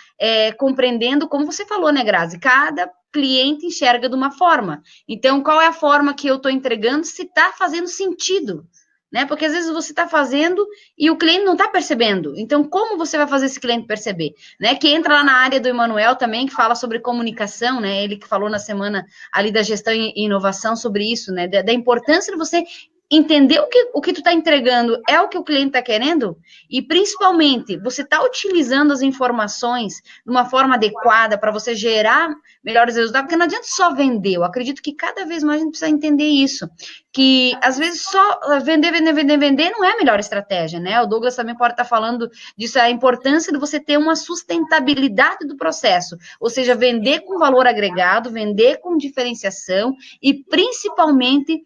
compreendendo, como você falou, né, Grazi? Cada cliente enxerga de uma forma. Então, qual é a forma que eu estou entregando se está fazendo sentido? Né? Porque às vezes você está fazendo e o cliente não está percebendo. Então, como você vai fazer esse cliente perceber? Né? Que entra lá na área do Emanuel também, que fala sobre comunicação, né? Ele que falou na semana ali da gestão e inovação sobre isso, né? Da importância de você entender o que tu está entregando é o que o cliente está querendo e, principalmente, você está utilizando as informações de uma forma adequada para você gerar melhores resultados, porque não adianta só vender. Eu acredito que cada vez mais a gente precisa entender isso, que às vezes só vender não é a melhor estratégia, né? O Douglas também pode estar falando disso, a importância de você ter uma sustentabilidade do processo, ou seja, vender com valor agregado, vender com diferenciação e, principalmente,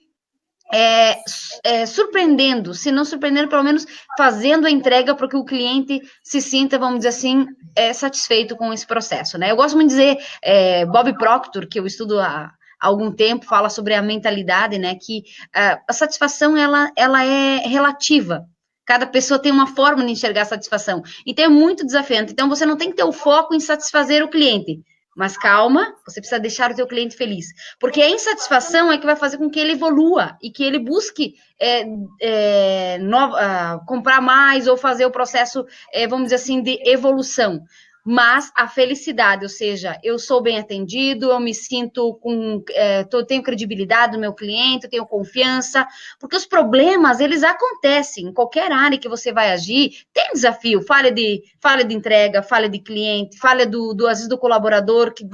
surpreendendo, se não surpreendendo, pelo menos fazendo a entrega para que o cliente se sinta, vamos dizer assim, satisfeito com esse processo, né? Eu gosto muito de dizer, Bob Proctor, que eu estudo há algum tempo, fala sobre a mentalidade, né? Que a satisfação, ela é relativa. Cada pessoa tem uma forma de enxergar a satisfação. Então, é muito desafiante. Então, você não tem que ter o foco em satisfazer o cliente. Mas calma, você precisa deixar o teu cliente feliz. Porque a insatisfação é que vai fazer com que ele evolua e que ele busque comprar mais ou fazer o processo, vamos dizer assim, de evolução. Mas a felicidade, ou seja, eu sou bem atendido, eu me sinto tenho credibilidade no meu cliente, eu tenho confiança, porque os problemas, eles acontecem em qualquer área que você vai agir, tem desafio, falha de entrega, falha de cliente, falha às vezes do colaborador que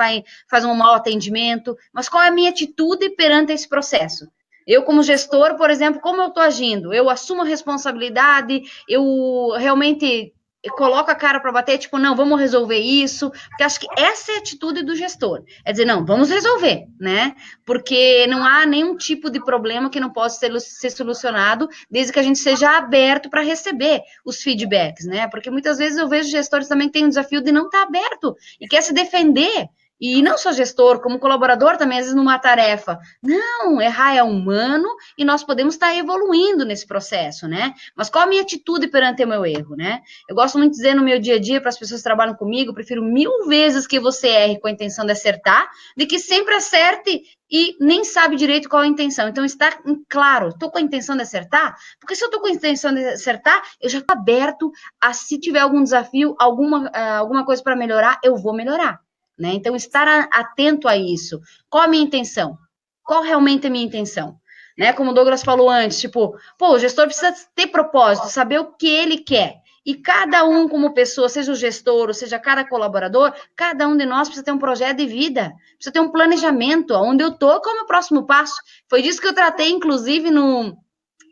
faz um mau atendimento, mas qual é a minha atitude perante esse processo? Eu, como gestor, por exemplo, como eu estou agindo? Eu assumo a responsabilidade, eu realmente coloco a cara para bater, tipo, não, vamos resolver isso, porque acho que essa é a atitude do gestor, é dizer, não, vamos resolver, né, porque não há nenhum tipo de problema que não possa ser solucionado, desde que a gente seja aberto para receber os feedbacks, né, porque muitas vezes eu vejo gestores também que têm um desafio de não estar aberto, e quer se defender, e não só gestor, como colaborador também, às vezes numa tarefa. Não, errar é humano e nós podemos estar evoluindo nesse processo, né? Mas qual a minha atitude perante o meu erro, né? Eu gosto muito de dizer no meu dia a dia para as pessoas que trabalham comigo, eu prefiro 1000 vezes que você erre com a intenção de acertar, do que sempre acerte e nem sabe direito qual é a intenção. Então, está claro, estou com a intenção de acertar? Porque se eu estou com a intenção de acertar, eu já estou aberto a, se tiver algum desafio, alguma coisa para melhorar, eu vou melhorar. Né? Então, estar atento a isso. Qual a minha intenção? Qual realmente é a minha intenção? Né? Como o Douglas falou antes, tipo, o gestor precisa ter propósito, saber o que ele quer. E cada um, como pessoa, seja o gestor, ou seja, cada colaborador, cada um de nós precisa ter um projeto de vida, precisa ter um planejamento, onde eu estou, qual é o meu próximo passo. Foi disso que eu tratei, inclusive,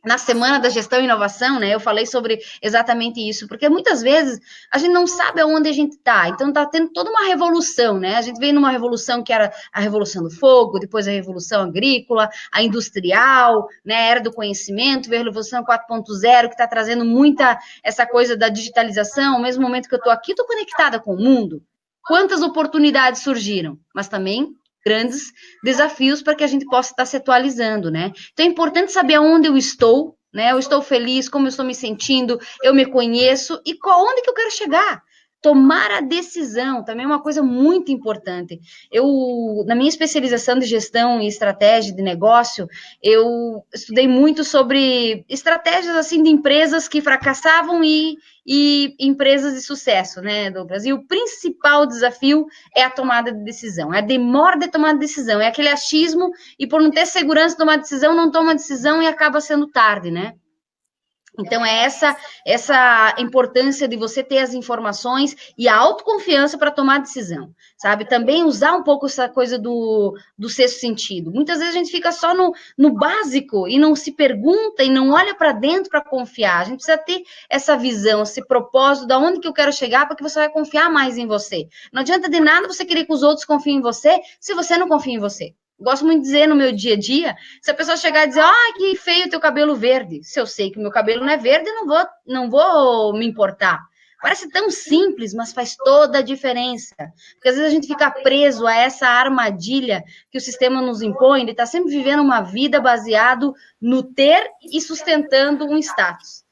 na Semana da Gestão e Inovação, né, eu falei sobre exatamente isso, porque muitas vezes a gente não sabe aonde a gente está, então está tendo toda uma revolução, né, a gente veio numa revolução que era a Revolução do Fogo, depois a Revolução Agrícola, a Industrial, né, a Era do Conhecimento, veio a Revolução 4.0, que está trazendo muita essa coisa da digitalização, ao mesmo momento que eu estou aqui, estou conectada com o mundo, quantas oportunidades surgiram, mas também grandes desafios para que a gente possa estar se atualizando, né? Então é importante saber aonde eu estou, né? Eu estou feliz, como eu estou me sentindo, eu me conheço e onde que eu quero chegar. Tomar a decisão também é uma coisa muito importante. Na minha especialização de gestão e estratégia de negócio, eu estudei muito sobre estratégias assim de empresas que fracassavam e empresas de sucesso, né, Douglas? E o principal desafio é a tomada de decisão, é a demora de tomar decisão, é aquele achismo e por não ter segurança de tomar decisão, não toma decisão e acaba sendo tarde, né? Então, é essa importância de você ter as informações e a autoconfiança para tomar decisão, sabe? Também usar um pouco essa coisa do sexto sentido. Muitas vezes a gente fica só no básico e não se pergunta e não olha para dentro para confiar. A gente precisa ter essa visão, esse propósito, de onde que eu quero chegar, para que você vai confiar mais em você. Não adianta de nada você querer que os outros confiem em você, se você não confia em você. Gosto muito de dizer no meu dia a dia, se a pessoa chegar e dizer, que feio o teu cabelo verde. Se eu sei que o meu cabelo não é verde, não vou me importar. Parece tão simples, mas faz toda a diferença. Porque às vezes a gente fica preso a essa armadilha que o sistema nos impõe, ele está sempre vivendo uma vida baseado no ter e sustentando um status.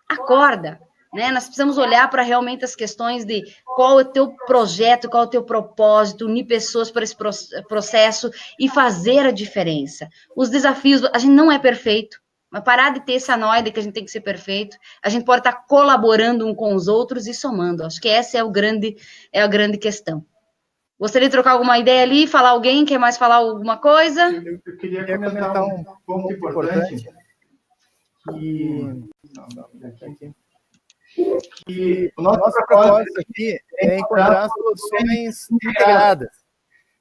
Acorda, né? Nós precisamos olhar para realmente as questões de qual é o teu projeto, qual é o teu propósito, unir pessoas para esse processo e fazer a diferença. Os desafios, a gente não é perfeito, mas parar de ter essa noia de que a gente tem que ser perfeito, a gente pode estar colaborando um com os outros e somando. Acho que essa é a grande questão. Gostaria de trocar alguma ideia ali, falar alguém, quer mais falar alguma coisa? Eu queria comentar um ponto importante. E o nosso propósito aqui é encontrar soluções integradas.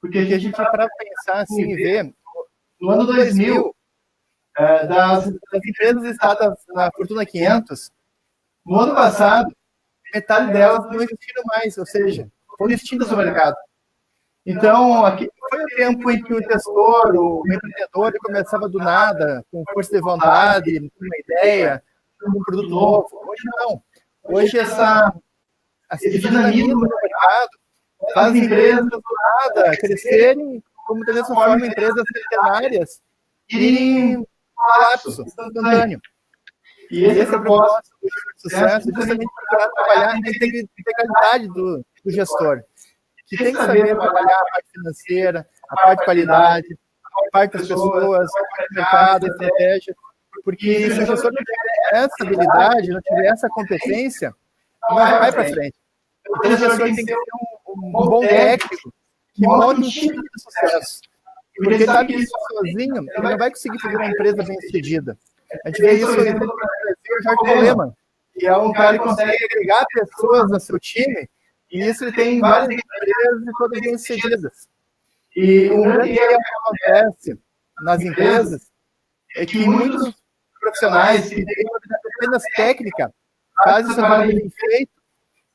Porque a gente para pensar assim e ver, no ano 2000, das empresas listadas na Fortuna 500, no ano passado, metade delas não existiram mais, ou seja, foram extintas do mercado. Então, aqui foi o tempo em que o gestor, o empreendedor, ele começava do nada, com força de vontade, com uma ideia, com um produto novo. Hoje não. Hoje esse dinamismo no mercado faz as empresas do nada crescerem, como da mesma forma empresas centenárias irem colapso instantâneo. E esse é o propósito do sucesso, justamente para trabalhar a integralidade do gestor, que tem que saber trabalhar a parte financeira, a parte de qualidade, a parte das pessoas, a parte do mercado, a estratégia, porque se o gestor não tiver essa habilidade, não tiver essa competência, não vai para frente. Então o gestor tem que ter um bom técnico que monte um time de sucesso. Porque ele sabe que isso sozinho, ele não vai conseguir fazer uma empresa bem sucedida. A gente vê isso no Brasil, o Jorge Goleman, que é um cara que consegue agregar pessoas no seu time, e isso ele tem várias empresas e todas bem sucedidas. E um grande erro que acontece nas empresas é que muitos profissionais que têm apenas técnica fazem seu trabalho bem feito,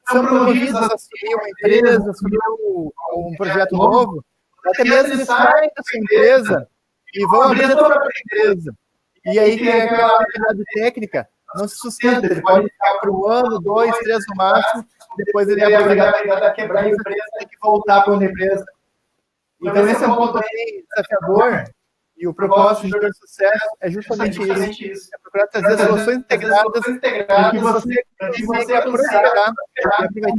são promovidos a assumir uma empresa, assumir um projeto novo, até mesmo eles saem da sua empresa e vão abrir a sua própria empresa. E aí tem aquela habilidade técnica, não se sustenta, ele pode ficar por 1 ano, 2, 3 no máximo, depois ele é obrigado a quebrar a empresa e tem que voltar para outra empresa. Então esse é um ponto bem desafiador, e o propósito de ter sucesso é justamente isso. É procurar trazer soluções integradas que você consiga aproveitar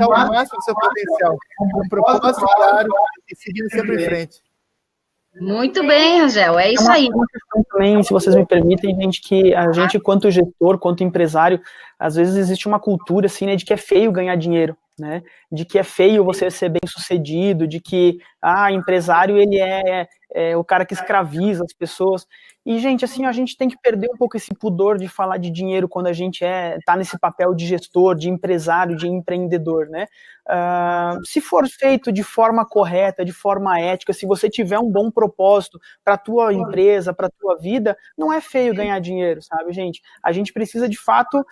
ao máximo do seu potencial. Um propósito claro e seguindo sempre em frente. Muito bem, Rangel, é isso aí. Uma questão também, se vocês me permitem, gente, que a gente, quanto gestor, quanto empresário, às vezes existe uma cultura, assim, né, de que é feio ganhar dinheiro, né, de que é feio você ser bem sucedido, de que, empresário, ele é o cara que escraviza as pessoas. E, gente, assim, a gente tem que perder um pouco esse pudor de falar de dinheiro quando a gente tá nesse papel de gestor, de empresário, de empreendedor, né? Se for feito de forma correta, de forma ética, se você tiver um bom propósito para a tua empresa, para a tua vida, não é feio ganhar dinheiro, sabe, gente? A gente precisa, de fato,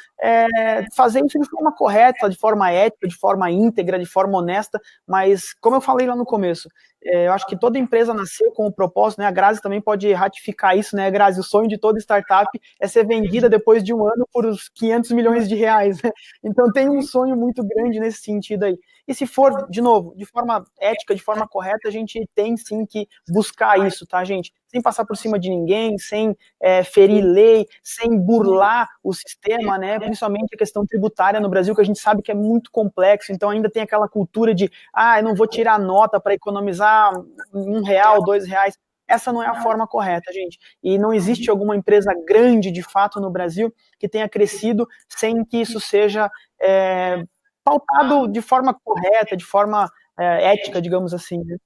fazer isso de forma correta, de forma ética, de forma íntegra, de forma honesta, mas, como eu falei lá no começo, eu acho que toda empresa nasceu com o propósito, né? A Grazi também pode ratificar isso, né, Grazi? O sonho de toda startup é ser vendida depois de 1 ano por uns 500 milhões de reais, né? Então tem um sonho muito grande nesse sentido aí. E se for, de novo, de forma ética, de forma correta, a gente tem sim que buscar isso, tá, gente? Sem passar por cima de ninguém, sem ferir lei, sem burlar o sistema, né? Principalmente a questão tributária no Brasil, que a gente sabe que é muito complexo, então ainda tem aquela cultura de, eu não vou tirar nota para economizar R$1, R$2. Essa não é a forma correta, gente. E não existe alguma empresa grande, de fato, no Brasil que tenha crescido sem que isso seja pautado de forma correta, de forma ética, digamos assim, né?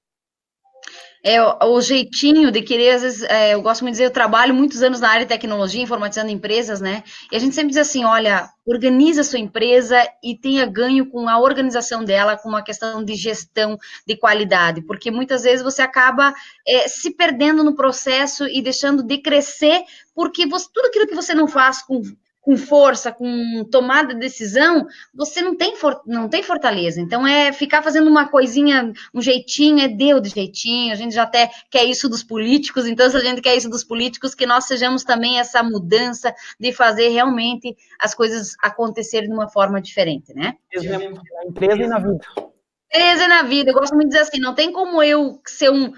o jeitinho de querer, às vezes, eu gosto muito de dizer, eu trabalho muitos anos na área de tecnologia, informatizando empresas, né? E a gente sempre diz assim, olha, organiza a sua empresa e tenha ganho com a organização dela, com uma questão de gestão de qualidade, porque muitas vezes você acaba se perdendo no processo e deixando de crescer, porque tudo aquilo que você não faz com força, com tomada de decisão, você não tem fortaleza. Então, ficar fazendo uma coisinha, um jeitinho, deu de jeitinho, a gente já até quer isso dos políticos, então, se a gente quer isso dos políticos, que nós sejamos também essa mudança de fazer realmente as coisas acontecerem de uma forma diferente, né? Na empresa e na vida. Beleza na vida, eu gosto muito de dizer assim, não tem como eu ser um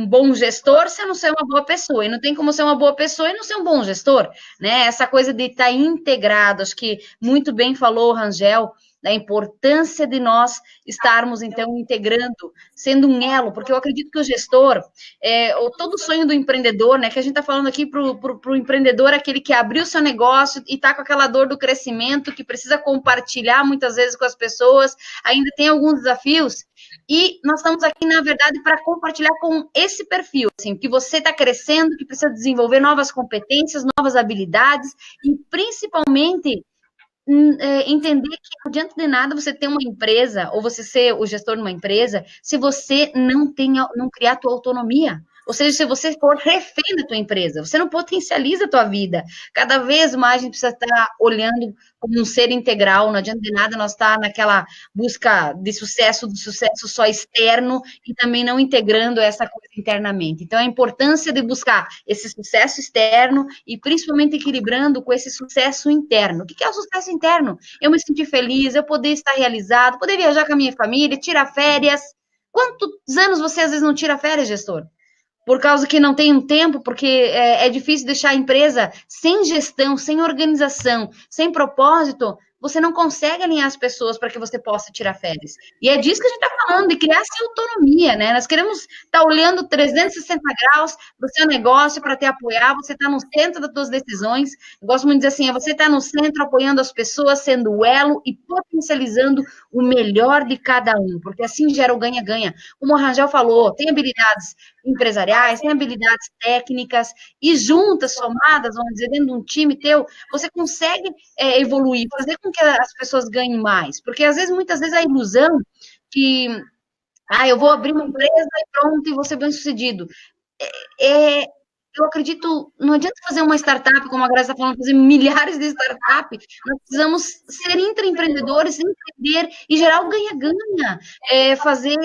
bom gestor se eu não ser uma boa pessoa, e não tem como ser uma boa pessoa e não ser um bom gestor, né? Essa coisa de estar integrado, acho que muito bem falou o Rangel, da importância de nós estarmos, então, integrando, sendo um elo, porque eu acredito que o gestor, todo o sonho do empreendedor, né, que a gente está falando aqui para o empreendedor, aquele que abriu seu negócio e está com aquela dor do crescimento, que precisa compartilhar muitas vezes com as pessoas, ainda tem alguns desafios, e nós estamos aqui, na verdade, para compartilhar com esse perfil, assim, que você está crescendo, que precisa desenvolver novas competências, novas habilidades, e principalmente entender que não adianta de nada você ter uma empresa ou você ser o gestor de uma empresa se você não criar a tua autonomia. Ou seja, se você for refém da tua empresa, você não potencializa a tua vida. Cada vez mais a gente precisa estar olhando como um ser integral, não adianta de nada nós estar naquela busca de sucesso, do sucesso só externo e também não integrando essa coisa internamente. Então, a importância de buscar esse sucesso externo e principalmente equilibrando com esse sucesso interno. O que é o sucesso interno? Eu me sentir feliz, eu poder estar realizado, poder viajar com a minha família, tirar férias. Quantos anos você às vezes não tira férias, gestor? Por causa que não tem um tempo, porque é difícil deixar a empresa sem gestão, sem organização, sem propósito, você não consegue alinhar as pessoas para que você possa tirar férias. E é disso que a gente está falando, de criar essa autonomia, né? Nós queremos estar olhando 360 graus para o seu negócio, para te apoiar, você está no centro das suas decisões. Eu gosto muito de dizer assim, você está no centro apoiando as pessoas, sendo o elo e potencializando o melhor de cada um, porque assim gera o ganha-ganha. Como o Rangel falou, tem habilidades empresariais, tem habilidades técnicas, e juntas, somadas, vamos dizer, dentro de um time teu, você consegue evoluir, fazer com que as pessoas ganhem mais. Porque, às vezes, muitas vezes, a ilusão que, eu vou abrir uma empresa e pronto, e vou ser bem-sucedido. Eu acredito, não adianta fazer uma startup, como a Graça está falando, fazer milhares de startups, nós precisamos ser intraempreendedores, empreender e gerar o ganha-ganha, fazer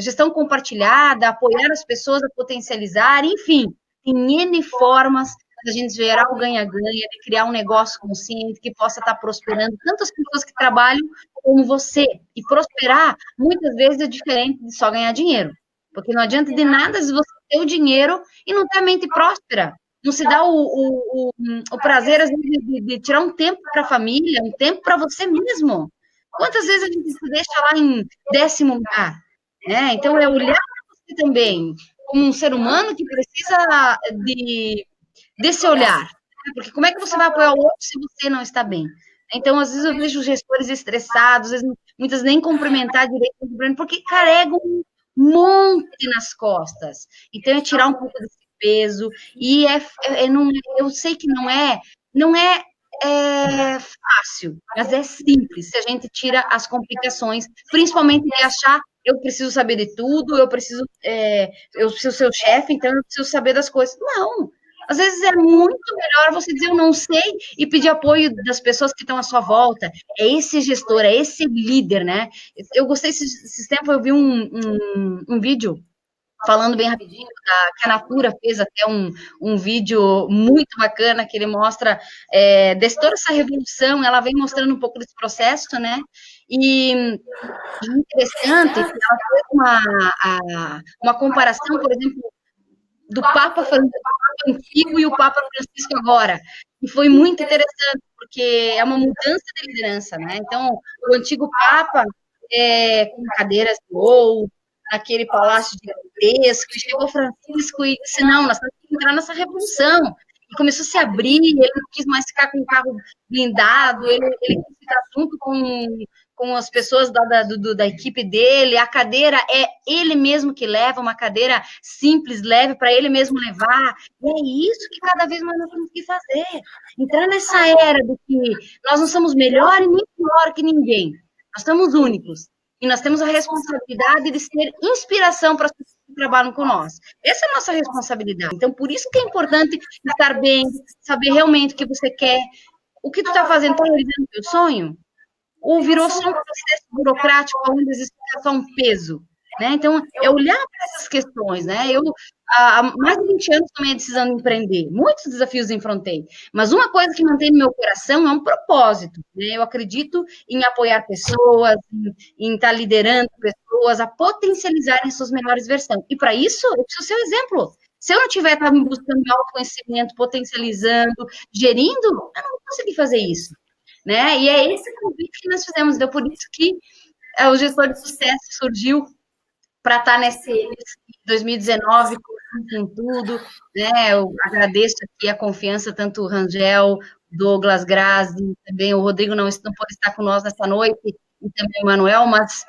gestão compartilhada, apoiar as pessoas a potencializar, enfim, tem N formas de a gente gerar o ganha-ganha, de criar um negócio consciente que possa estar prosperando tantas pessoas que trabalham como você. E prosperar, muitas vezes, é diferente de só ganhar dinheiro. Porque não adianta de nada se você ter o dinheiro e não ter a mente próspera. Não se dá o prazer, às vezes, de tirar um tempo para a família, um tempo para você mesmo. Quantas vezes a gente se deixa lá em 10º lugar? Né? Então, é olhar para você também, como um ser humano que precisa desse olhar. Né? Porque como é que você vai apoiar o outro se você não está bem? Então, às vezes, eu vejo gestores estressados, às vezes, muitas nem cumprimentar direito, porque carregam monte nas costas. Então, é tirar um pouco desse peso, e eu sei que não é fácil, mas é simples, se a gente tira as complicações, principalmente de achar, eu preciso saber de tudo, eu preciso ser o chefe, então eu preciso saber das coisas. Não, às vezes é muito melhor você dizer eu não sei e pedir apoio das pessoas que estão à sua volta. É esse gestor, é esse líder, né? Eu gostei, esses tempos eu vi um vídeo falando bem rapidinho, que a Natura fez até um vídeo muito bacana, que ele mostra de toda essa revolução, ela vem mostrando um pouco desse processo, né? E interessante que ela fez uma comparação, por exemplo, do Papa Antigo e o Papa Francisco agora. E foi muito interessante, porque é uma mudança de liderança, né? Então, o antigo Papa, com cadeiras de ouro, naquele palácio gigantesco, e chegou Francisco e disse, não, nós temos que entrar nessa revolução. e começou a se abrir, ele não quis mais ficar com o carro blindado, ele quis ficar junto com as pessoas da equipe dele, a cadeira é ele mesmo que leva, uma cadeira simples, leve, para ele mesmo levar, e é isso que cada vez mais nós temos que fazer, entrar nessa era de que nós não somos melhor e nem pior que ninguém, nós somos únicos, e nós temos a responsabilidade de ser inspiração para as pessoas que trabalham com nós. Essa é a nossa responsabilidade. Então, por isso que é importante estar bem, saber realmente o que você quer, o que tu está fazendo, está realizando o teu sonho? Ou virou só um processo burocrático onde existe só um peso? Né? Então, é olhar para essas questões, né? Eu, há mais de 20 anos, tomei a decisão de empreender. Muitos desafios enfrentei. Mas uma coisa que mantém no meu coração é um propósito. Né? Eu acredito em apoiar pessoas, em estar liderando pessoas, a potencializarem suas melhores versões. E, para isso, eu preciso ser um exemplo. Se eu não estiver buscando autoconhecimento, potencializando, gerindo, eu não vou conseguir fazer isso. Né? E é esse convite que nós fizemos. Então, por isso que o Gestor de Sucesso surgiu para estar nesse 2019 com tudo, né? Eu agradeço aqui a confiança, tanto o Rangel, Douglas, Grazi, também o Rodrigo não pode estar conosco nessa noite, e também o Manuel, mas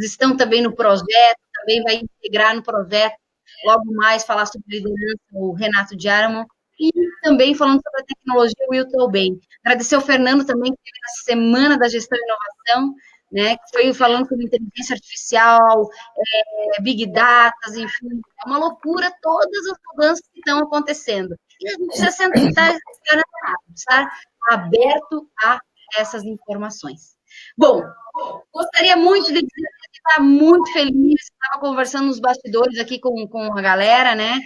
estão também no projeto, também vai integrar no projeto, logo mais falar sobre liderança, o Renato Diarmo, e também falando sobre a tecnologia, o Wilton Bem. Agradecer ao Fernando também, que teve nessa Semana da Gestão e Inovação, né, que foi falando sobre inteligência artificial, big data, enfim, é uma loucura todas as mudanças que estão acontecendo. E a gente precisa estar aberto a essas informações. Bom, gostaria muito de dizer que está muito feliz, estava conversando nos bastidores aqui com a galera, né,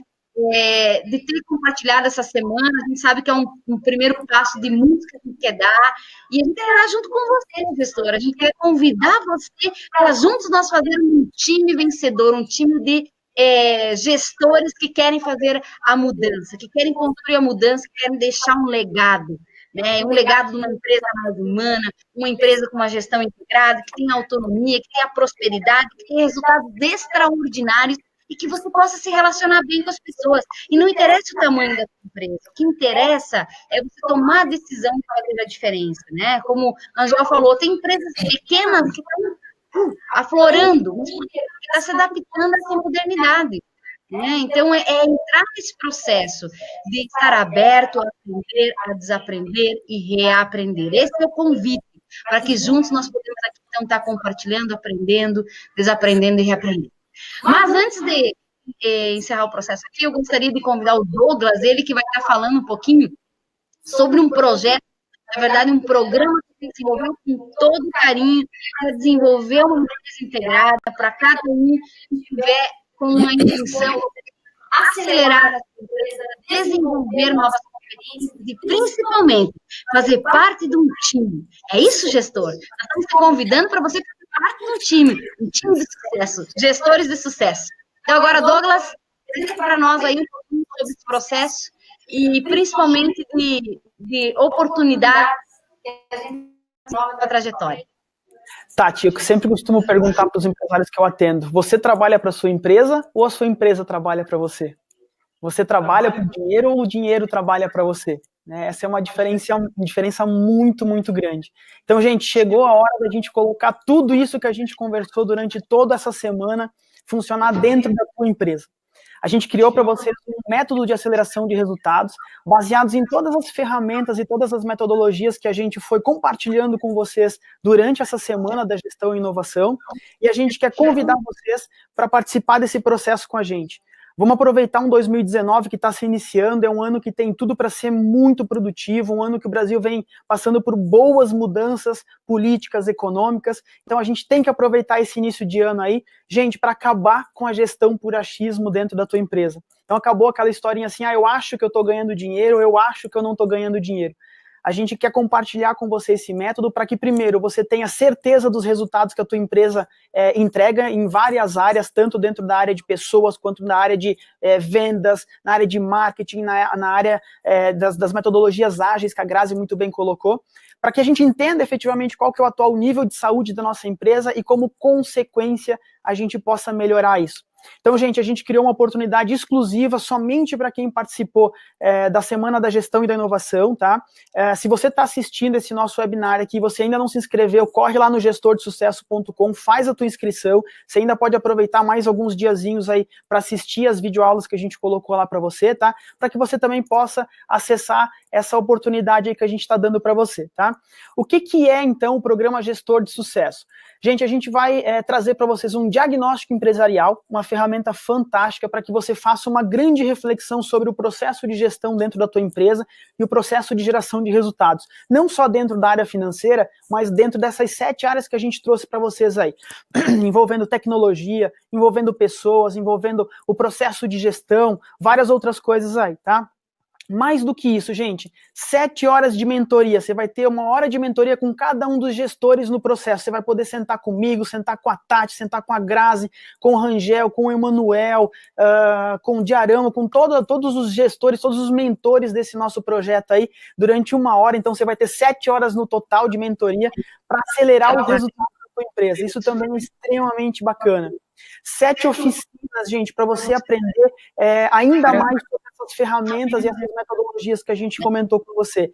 de ter compartilhado essa semana. A gente sabe que é um primeiro passo de muitos que a gente quer dar, e a gente quer estar junto com você, gestora. A gente quer convidar você para juntos nós fazermos um time vencedor, um time de gestores que querem fazer a mudança, que querem construir a mudança, que querem deixar um legado, né? Um legado de uma empresa mais humana, uma empresa com uma gestão integrada, que tem autonomia, que tem a prosperidade, que tem resultados extraordinários, e que você possa se relacionar bem com as pessoas. E não interessa o tamanho da sua empresa, o que interessa é você tomar a decisão de fazer a diferença, né? Como a Angela falou, tem empresas pequenas que estão aflorando, porque está se adaptando a essa modernidade. Né? Então, é entrar nesse processo de estar aberto a aprender, a desaprender e reaprender. Esse é o convite, para que juntos nós podemos aqui, então, estar compartilhando, aprendendo, desaprendendo e reaprendendo. Mas antes de encerrar o processo aqui, eu gostaria de convidar o Douglas, ele que vai estar falando um pouquinho sobre um projeto, na verdade, um programa que se desenvolveu com todo carinho para desenvolver uma empresa integrada, para cada um que estiver com uma intenção de acelerar a sua empresa, desenvolver novas competências e, principalmente, fazer parte de um time. É isso, gestor? Nós estamos te convidando para você parte do time, um time de sucesso, gestores de sucesso. Então, agora, Douglas, explica para nós aí um pouquinho sobre esse processo e, principalmente, de oportunidades que a gente nova da trajetória. Tati, eu sempre costumo perguntar para os empresários que eu atendo, você trabalha para a sua empresa ou a sua empresa trabalha para você? Você trabalha para o dinheiro ou o dinheiro trabalha para você? Essa é uma diferença muito, muito grande. Então, gente, chegou a hora da gente colocar tudo isso que a gente conversou durante toda essa semana funcionar dentro da sua empresa. A gente criou para vocês um método de aceleração de resultados, baseados em todas as ferramentas e todas as metodologias que a gente foi compartilhando com vocês durante essa semana da gestão e inovação, e a gente quer convidar vocês para participar desse processo com a gente. Vamos aproveitar um 2019 que está se iniciando, é um ano que tem tudo para ser muito produtivo, um ano que o Brasil vem passando por boas mudanças políticas, econômicas, então a gente tem que aproveitar esse início de ano aí, gente, para acabar com a gestão por achismo dentro da tua empresa. Então acabou aquela historinha assim, eu acho que eu estou ganhando dinheiro, eu acho que eu não estou ganhando dinheiro. A gente quer compartilhar com você esse método para que, primeiro, você tenha certeza dos resultados que a tua empresa entrega em várias áreas, tanto dentro da área de pessoas, quanto na área de vendas, na área de marketing, na área das metodologias ágeis que a Grazi muito bem colocou, para que a gente entenda efetivamente qual que é o atual nível de saúde da nossa empresa e como consequência a gente possa melhorar isso. Então, gente, a gente criou uma oportunidade exclusiva somente para quem participou da Semana da Gestão e da Inovação, tá? Se você está assistindo esse nosso webinar aqui e você ainda não se inscreveu, corre lá no gestordesucesso.com, faz a tua inscrição, você ainda pode aproveitar mais alguns diazinhos aí para assistir as videoaulas que a gente colocou lá para você, tá? Para que você também possa acessar essa oportunidade aí que a gente está dando para você, tá? O que é, então, o programa Gestor de Sucesso? Gente, a gente vai trazer para vocês um diagnóstico empresarial, uma ferramenta fantástica para que você faça uma grande reflexão sobre o processo de gestão dentro da tua empresa e o processo de geração de resultados. Não só dentro da área financeira, mas dentro dessas 7 áreas que a gente trouxe para vocês aí. Envolvendo tecnologia, envolvendo pessoas, envolvendo o processo de gestão, várias outras coisas aí, tá? Mais do que isso, gente, 7 horas de mentoria, você vai ter 1 hora de mentoria com cada um dos gestores no processo, você vai poder sentar comigo, sentar com a Tati, sentar com a Grazi, com o Rangel, com o Emanuel, com o Diarama, com todos os gestores, todos os mentores desse nosso projeto aí, durante 1 hora, então você vai ter 7 horas no total de mentoria para acelerar o resultado da sua empresa, isso também é extremamente bacana. 7 oficinas, gente, para você aprender ainda mais sobre essas ferramentas e essas metodologias que a gente comentou com você.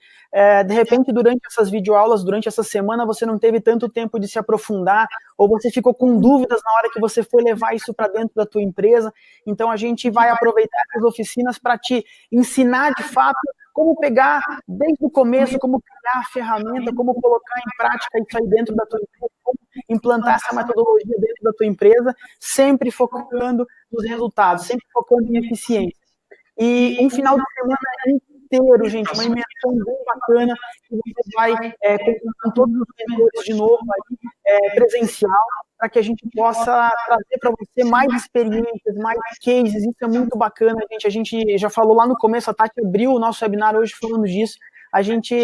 De repente, durante essas videoaulas, durante essa semana, você não teve tanto tempo de se aprofundar, ou você ficou com dúvidas na hora que você foi levar isso para dentro da tua empresa. Então, a gente vai aproveitar essas oficinas para te ensinar, de fato, como pegar desde o começo, como criar a ferramenta, como colocar em prática isso aí dentro da tua empresa, como implantar essa metodologia dentro da tua empresa, sempre focando nos resultados, sempre focando em eficiência. E um final de semana inteiro, gente, uma imersão bem bacana, que você vai com todos os mentores de novo aí, presencial, para que a gente possa trazer para você mais experiências, mais cases, isso é muito bacana, gente. A gente já falou lá no começo, a Tati abriu o nosso webinar hoje falando disso. A gente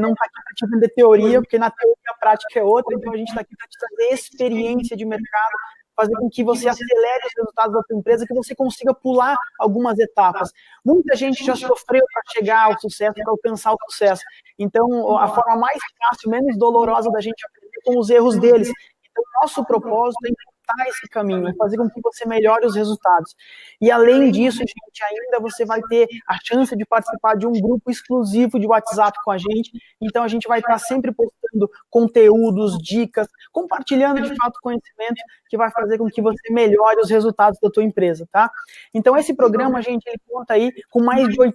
não está aqui para te vender teoria, porque na teoria a prática é outra, então a gente está aqui para te trazer experiência de mercado, fazer com que você acelere os resultados da sua empresa, que você consiga pular algumas etapas. Muita gente já sofreu para chegar ao sucesso, para alcançar o sucesso. Então, a forma mais fácil, menos dolorosa da gente aprender com os erros deles. Então, nosso propósito é encurtar esse caminho, é fazer com que você melhore os resultados. E além disso, gente, ainda você vai ter a chance de participar de um grupo exclusivo de WhatsApp com a gente. Então, a gente vai estar sempre postando conteúdos, dicas, compartilhando de fato conhecimento que vai fazer com que você melhore os resultados da tua empresa, tá? Então, esse programa, gente, ele conta aí com mais de 80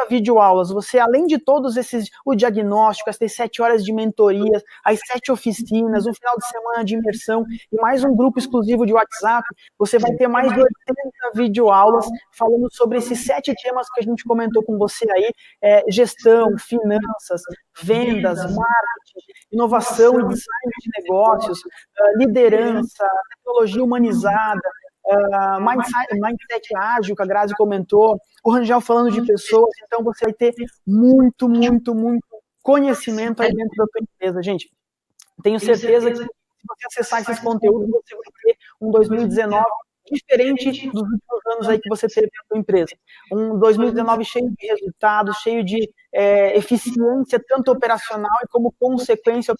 videoaulas. Você, além de todos esses, o diagnóstico, essas 7 horas de mentorias, as 7 oficinas, um final de semana de imersão e mais um grupo exclusivo de WhatsApp, você vai ter mais de 80 videoaulas falando sobre esses 7 temas que a gente comentou com você aí, gestão, finanças, vendas, marketing, inovação e design de negócios, liderança, tecnologia humanizada, mindset ágil, que a Grazi comentou, o Rangel falando de pessoas. Então você vai ter muito conhecimento aí dentro da tua empresa, gente. Tenho certeza que se você acessar esses conteúdos, você vai ter um 2019 diferente dos últimos anos aí que você teve na sua empresa. Um 2019 cheio de resultados, cheio de eficiência, tanto operacional e como consequência,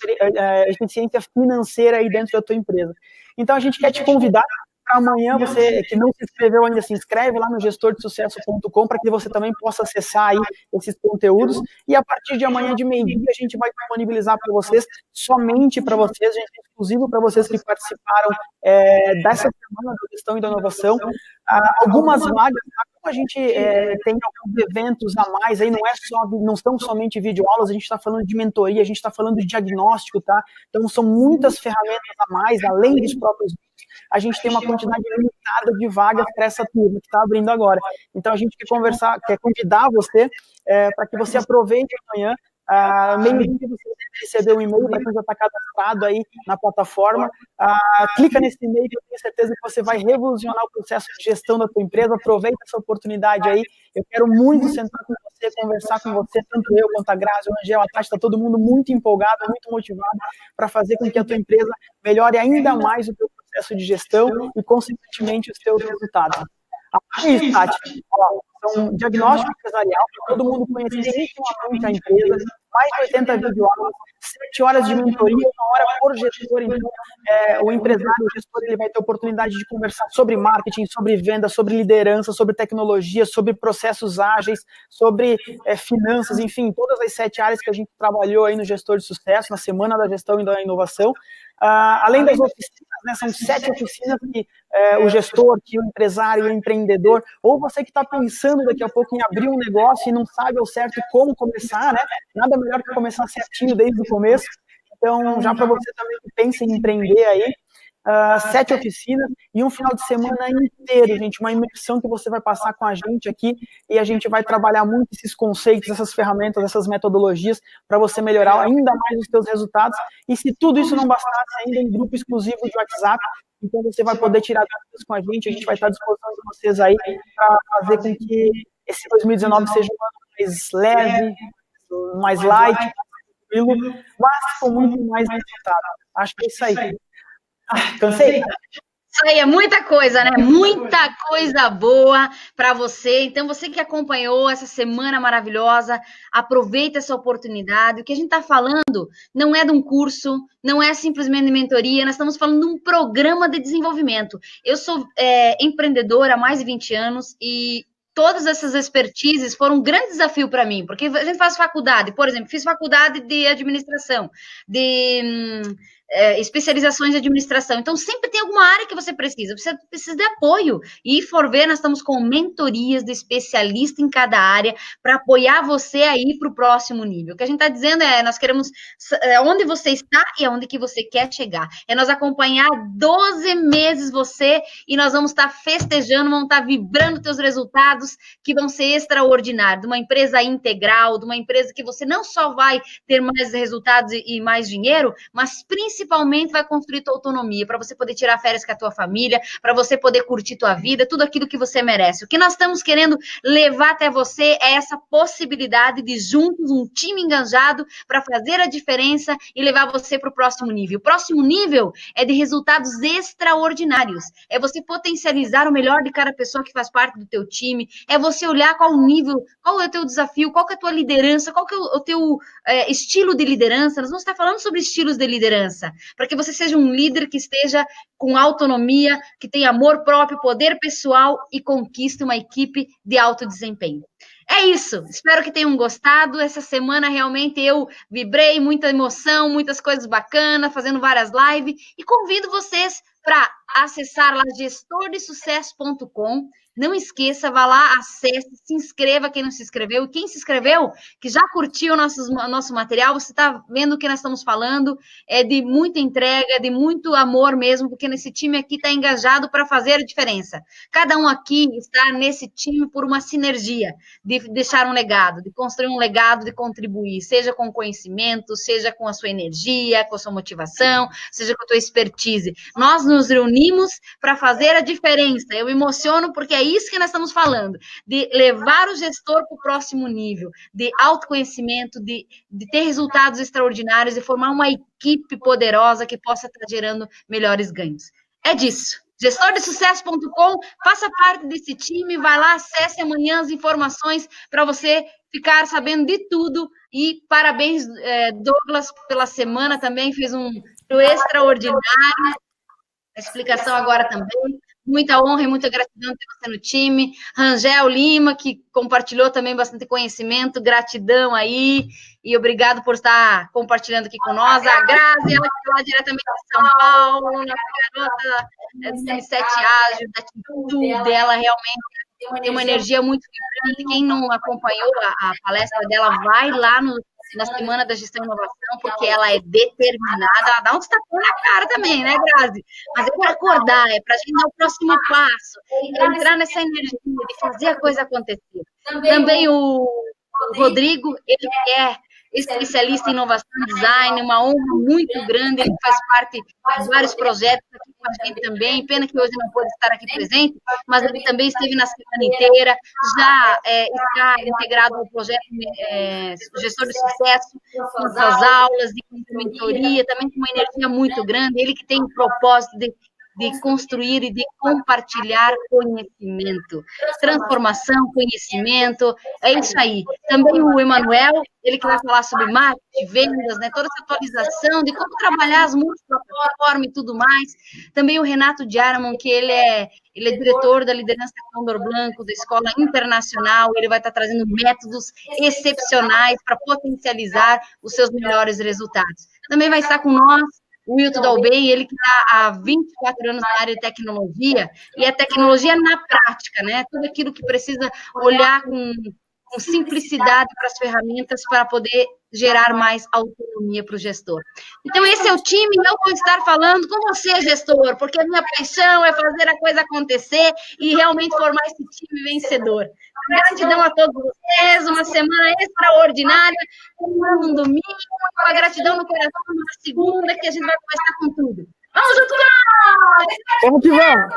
eficiência financeira aí dentro da tua empresa. Então, a gente quer te convidar para amanhã, você que não se inscreveu ainda, se inscreve lá no gestordesucesso.com para que você também possa acessar aí esses conteúdos, e a partir de amanhã de meio-dia a gente vai disponibilizar para vocês, somente para vocês, gente, exclusivo para vocês que participaram dessa semana da gestão e da inovação, algumas vagas, como a gente tem alguns eventos a mais, aí não são somente videoaulas, a gente está falando de mentoria, a gente está falando de diagnóstico, tá? Então são muitas ferramentas a mais, além dos próprios vídeos. A gente tem uma quantidade limitada de vagas para essa turma que está abrindo agora. Então a gente quer convidar você para que você aproveite amanhã. Meio-dia você receber um e-mail para quem já está cadastrado aí na plataforma. Clica nesse e-mail que eu tenho certeza que você vai revolucionar o processo de gestão da tua empresa. Aproveita essa oportunidade aí. Eu quero muito sentar com você, conversar com você, tanto eu quanto a Grazi, o Angel, a Tati, está todo mundo muito empolgado, muito motivado para fazer com que a tua empresa melhore ainda mais o teu processo de gestão e, consequentemente, os teus resultados. Isso, Tati. Ó, um diagnóstico empresarial para todo mundo conhecer intimamente a empresa, mais de 80 videoaulas, 7 horas de mentoria, 1 hora por gestor. Então, o empresário, o gestor, ele vai ter oportunidade de conversar sobre marketing, sobre venda, sobre liderança, sobre tecnologia, sobre processos ágeis, sobre finanças, enfim, todas as 7 áreas que a gente trabalhou aí no Gestor de Sucesso, na Semana da Gestão e da Inovação. Além das oficinas, né, são 7 oficinas que o gestor, que o empresário, o empreendedor, ou você que está pensando daqui a pouco em abrir um negócio e não sabe ao certo como começar, né? Nada melhor que começar certinho desde o começo. Então, já para você também que pensa em empreender aí, 7 oficinas e um final de semana inteiro, gente, uma imersão que você vai passar com a gente aqui e a gente vai trabalhar muito esses conceitos, essas ferramentas, essas metodologias para você melhorar ainda mais os seus resultados. E se tudo isso não bastasse, ainda um grupo exclusivo de WhatsApp, então você vai poder tirar dúvidas com a gente vai estar à disposição de vocês aí para fazer com que esse 2019 seja um ano mais leve, mais light, mais tranquilo, mas com muito mais resultado. Acho que é isso aí. Cansei? Isso aí é muita coisa, né? Muita coisa boa para você. Então, você que acompanhou essa semana maravilhosa, aproveita essa oportunidade. O que a gente está falando não é de um curso, não é simplesmente de mentoria, nós estamos falando de um programa de desenvolvimento. Eu sou empreendedora há mais de 20 anos e todas essas expertises foram um grande desafio para mim, porque a gente faz faculdade, por exemplo, fiz faculdade de administração, de especializações de administração. Então, sempre tem alguma área que você precisa de apoio. E for ver, nós estamos com mentorias de especialista em cada área para apoiar você aí para o próximo nível. O que a gente está dizendo nós queremos onde você está e aonde que você quer chegar. É nós acompanhar 12 meses você e nós vamos estar festejando, vamos estar vibrando teus resultados que vão ser extraordinários. De uma empresa integral, de uma empresa que você não só vai ter mais resultados e mais dinheiro, mas principalmente vai construir tua autonomia, para você poder tirar férias com a tua família, para você poder curtir tua vida, tudo aquilo que você merece. O que nós estamos querendo levar até você é essa possibilidade de juntos, um time engajado, para fazer a diferença e levar você para o próximo nível. O próximo nível é de resultados extraordinários. É você potencializar o melhor de cada pessoa que faz parte do teu time, é você olhar qual o nível, qual é o teu desafio, qual que é a tua liderança, qual que é o teu estilo de liderança. Nós vamos estar falando sobre estilos de liderança, para que você seja um líder que esteja com autonomia, que tenha amor próprio, poder pessoal e conquiste uma equipe de alto desempenho. É isso, espero que tenham gostado. Essa semana realmente eu vibrei, muita emoção, muitas coisas bacanas, fazendo várias lives, e convido vocês para acessar lá gestordesucesso.com. Não esqueça, vá lá, acesse, se inscreva quem não se inscreveu. E quem se inscreveu, que já curtiu o nosso material, você está vendo o que nós estamos falando, é de muita entrega, de muito amor mesmo, porque nesse time aqui está engajado para fazer a diferença. Cada um aqui está nesse time por uma sinergia, de deixar um legado, de construir um legado, de contribuir, seja com conhecimento, seja com a sua energia, com a sua motivação, seja com a tua expertise. Nós nos reunimos para fazer a diferença. Eu me emociono porque é isso que nós estamos falando, de levar o gestor para o próximo nível, de autoconhecimento, de ter resultados extraordinários e formar uma equipe poderosa que possa estar gerando melhores ganhos. É disso. gestordesucesso.com, faça parte desse time, vai lá, acesse amanhã as informações para você ficar sabendo de tudo. E parabéns, Douglas, pela semana também, fez um extraordinário. A explicação agora também. Muita honra e muita gratidão ter você no time. Rangel Lima, que compartilhou também bastante conhecimento, gratidão aí, e obrigado por estar compartilhando aqui com nós. A Grazi, ela que lá diretamente de São Paulo, nossa garota do M7 Ágil, da atitude dela realmente tem uma energia muito vibrante. Quem não acompanhou a palestra dela, vai lá na Semana da Gestão e Inovação, porque ela é determinada, ela dá um destacão na cara também, né, Grazi? Mas é para acordar, é para a gente dar o próximo passo, é entrar nessa energia de fazer a coisa acontecer. Também o Rodrigo, ele é especialista em inovação e design, uma honra muito grande, ele faz parte de vários projetos aqui com a gente também, pena que hoje não pôde estar aqui presente, mas ele também esteve na semana inteira, já está integrado no projeto Gestor de Sucesso, com suas aulas, de mentoria, também com uma energia muito grande, ele que tem o propósito de de construir e de compartilhar conhecimento. Transformação, conhecimento, é isso aí. Também o Emanuel, ele que vai falar sobre marketing, vendas, né, toda essa atualização de como trabalhar as multiplataformas e tudo mais. Também o Renato Diarman, que ele é diretor da liderança Condor Blanco, da Escola Internacional, ele vai estar trazendo métodos excepcionais para potencializar os seus melhores resultados. Também vai estar com nós o Wilton Dalben, ele que está há 24 anos na área de tecnologia, e a tecnologia na prática, né? Tudo aquilo que precisa olhar com simplicidade para as ferramentas para poder gerar mais autonomia para o gestor. Então, esse é o time, e eu vou estar falando com você, gestor, porque a minha paixão é fazer a coisa acontecer e realmente formar esse time vencedor. Gratidão a todos vocês, uma semana extraordinária, um domingo, uma gratidão no coração, uma segunda, que a gente vai começar com tudo. Vamos junto com nós! Vamos que vamos!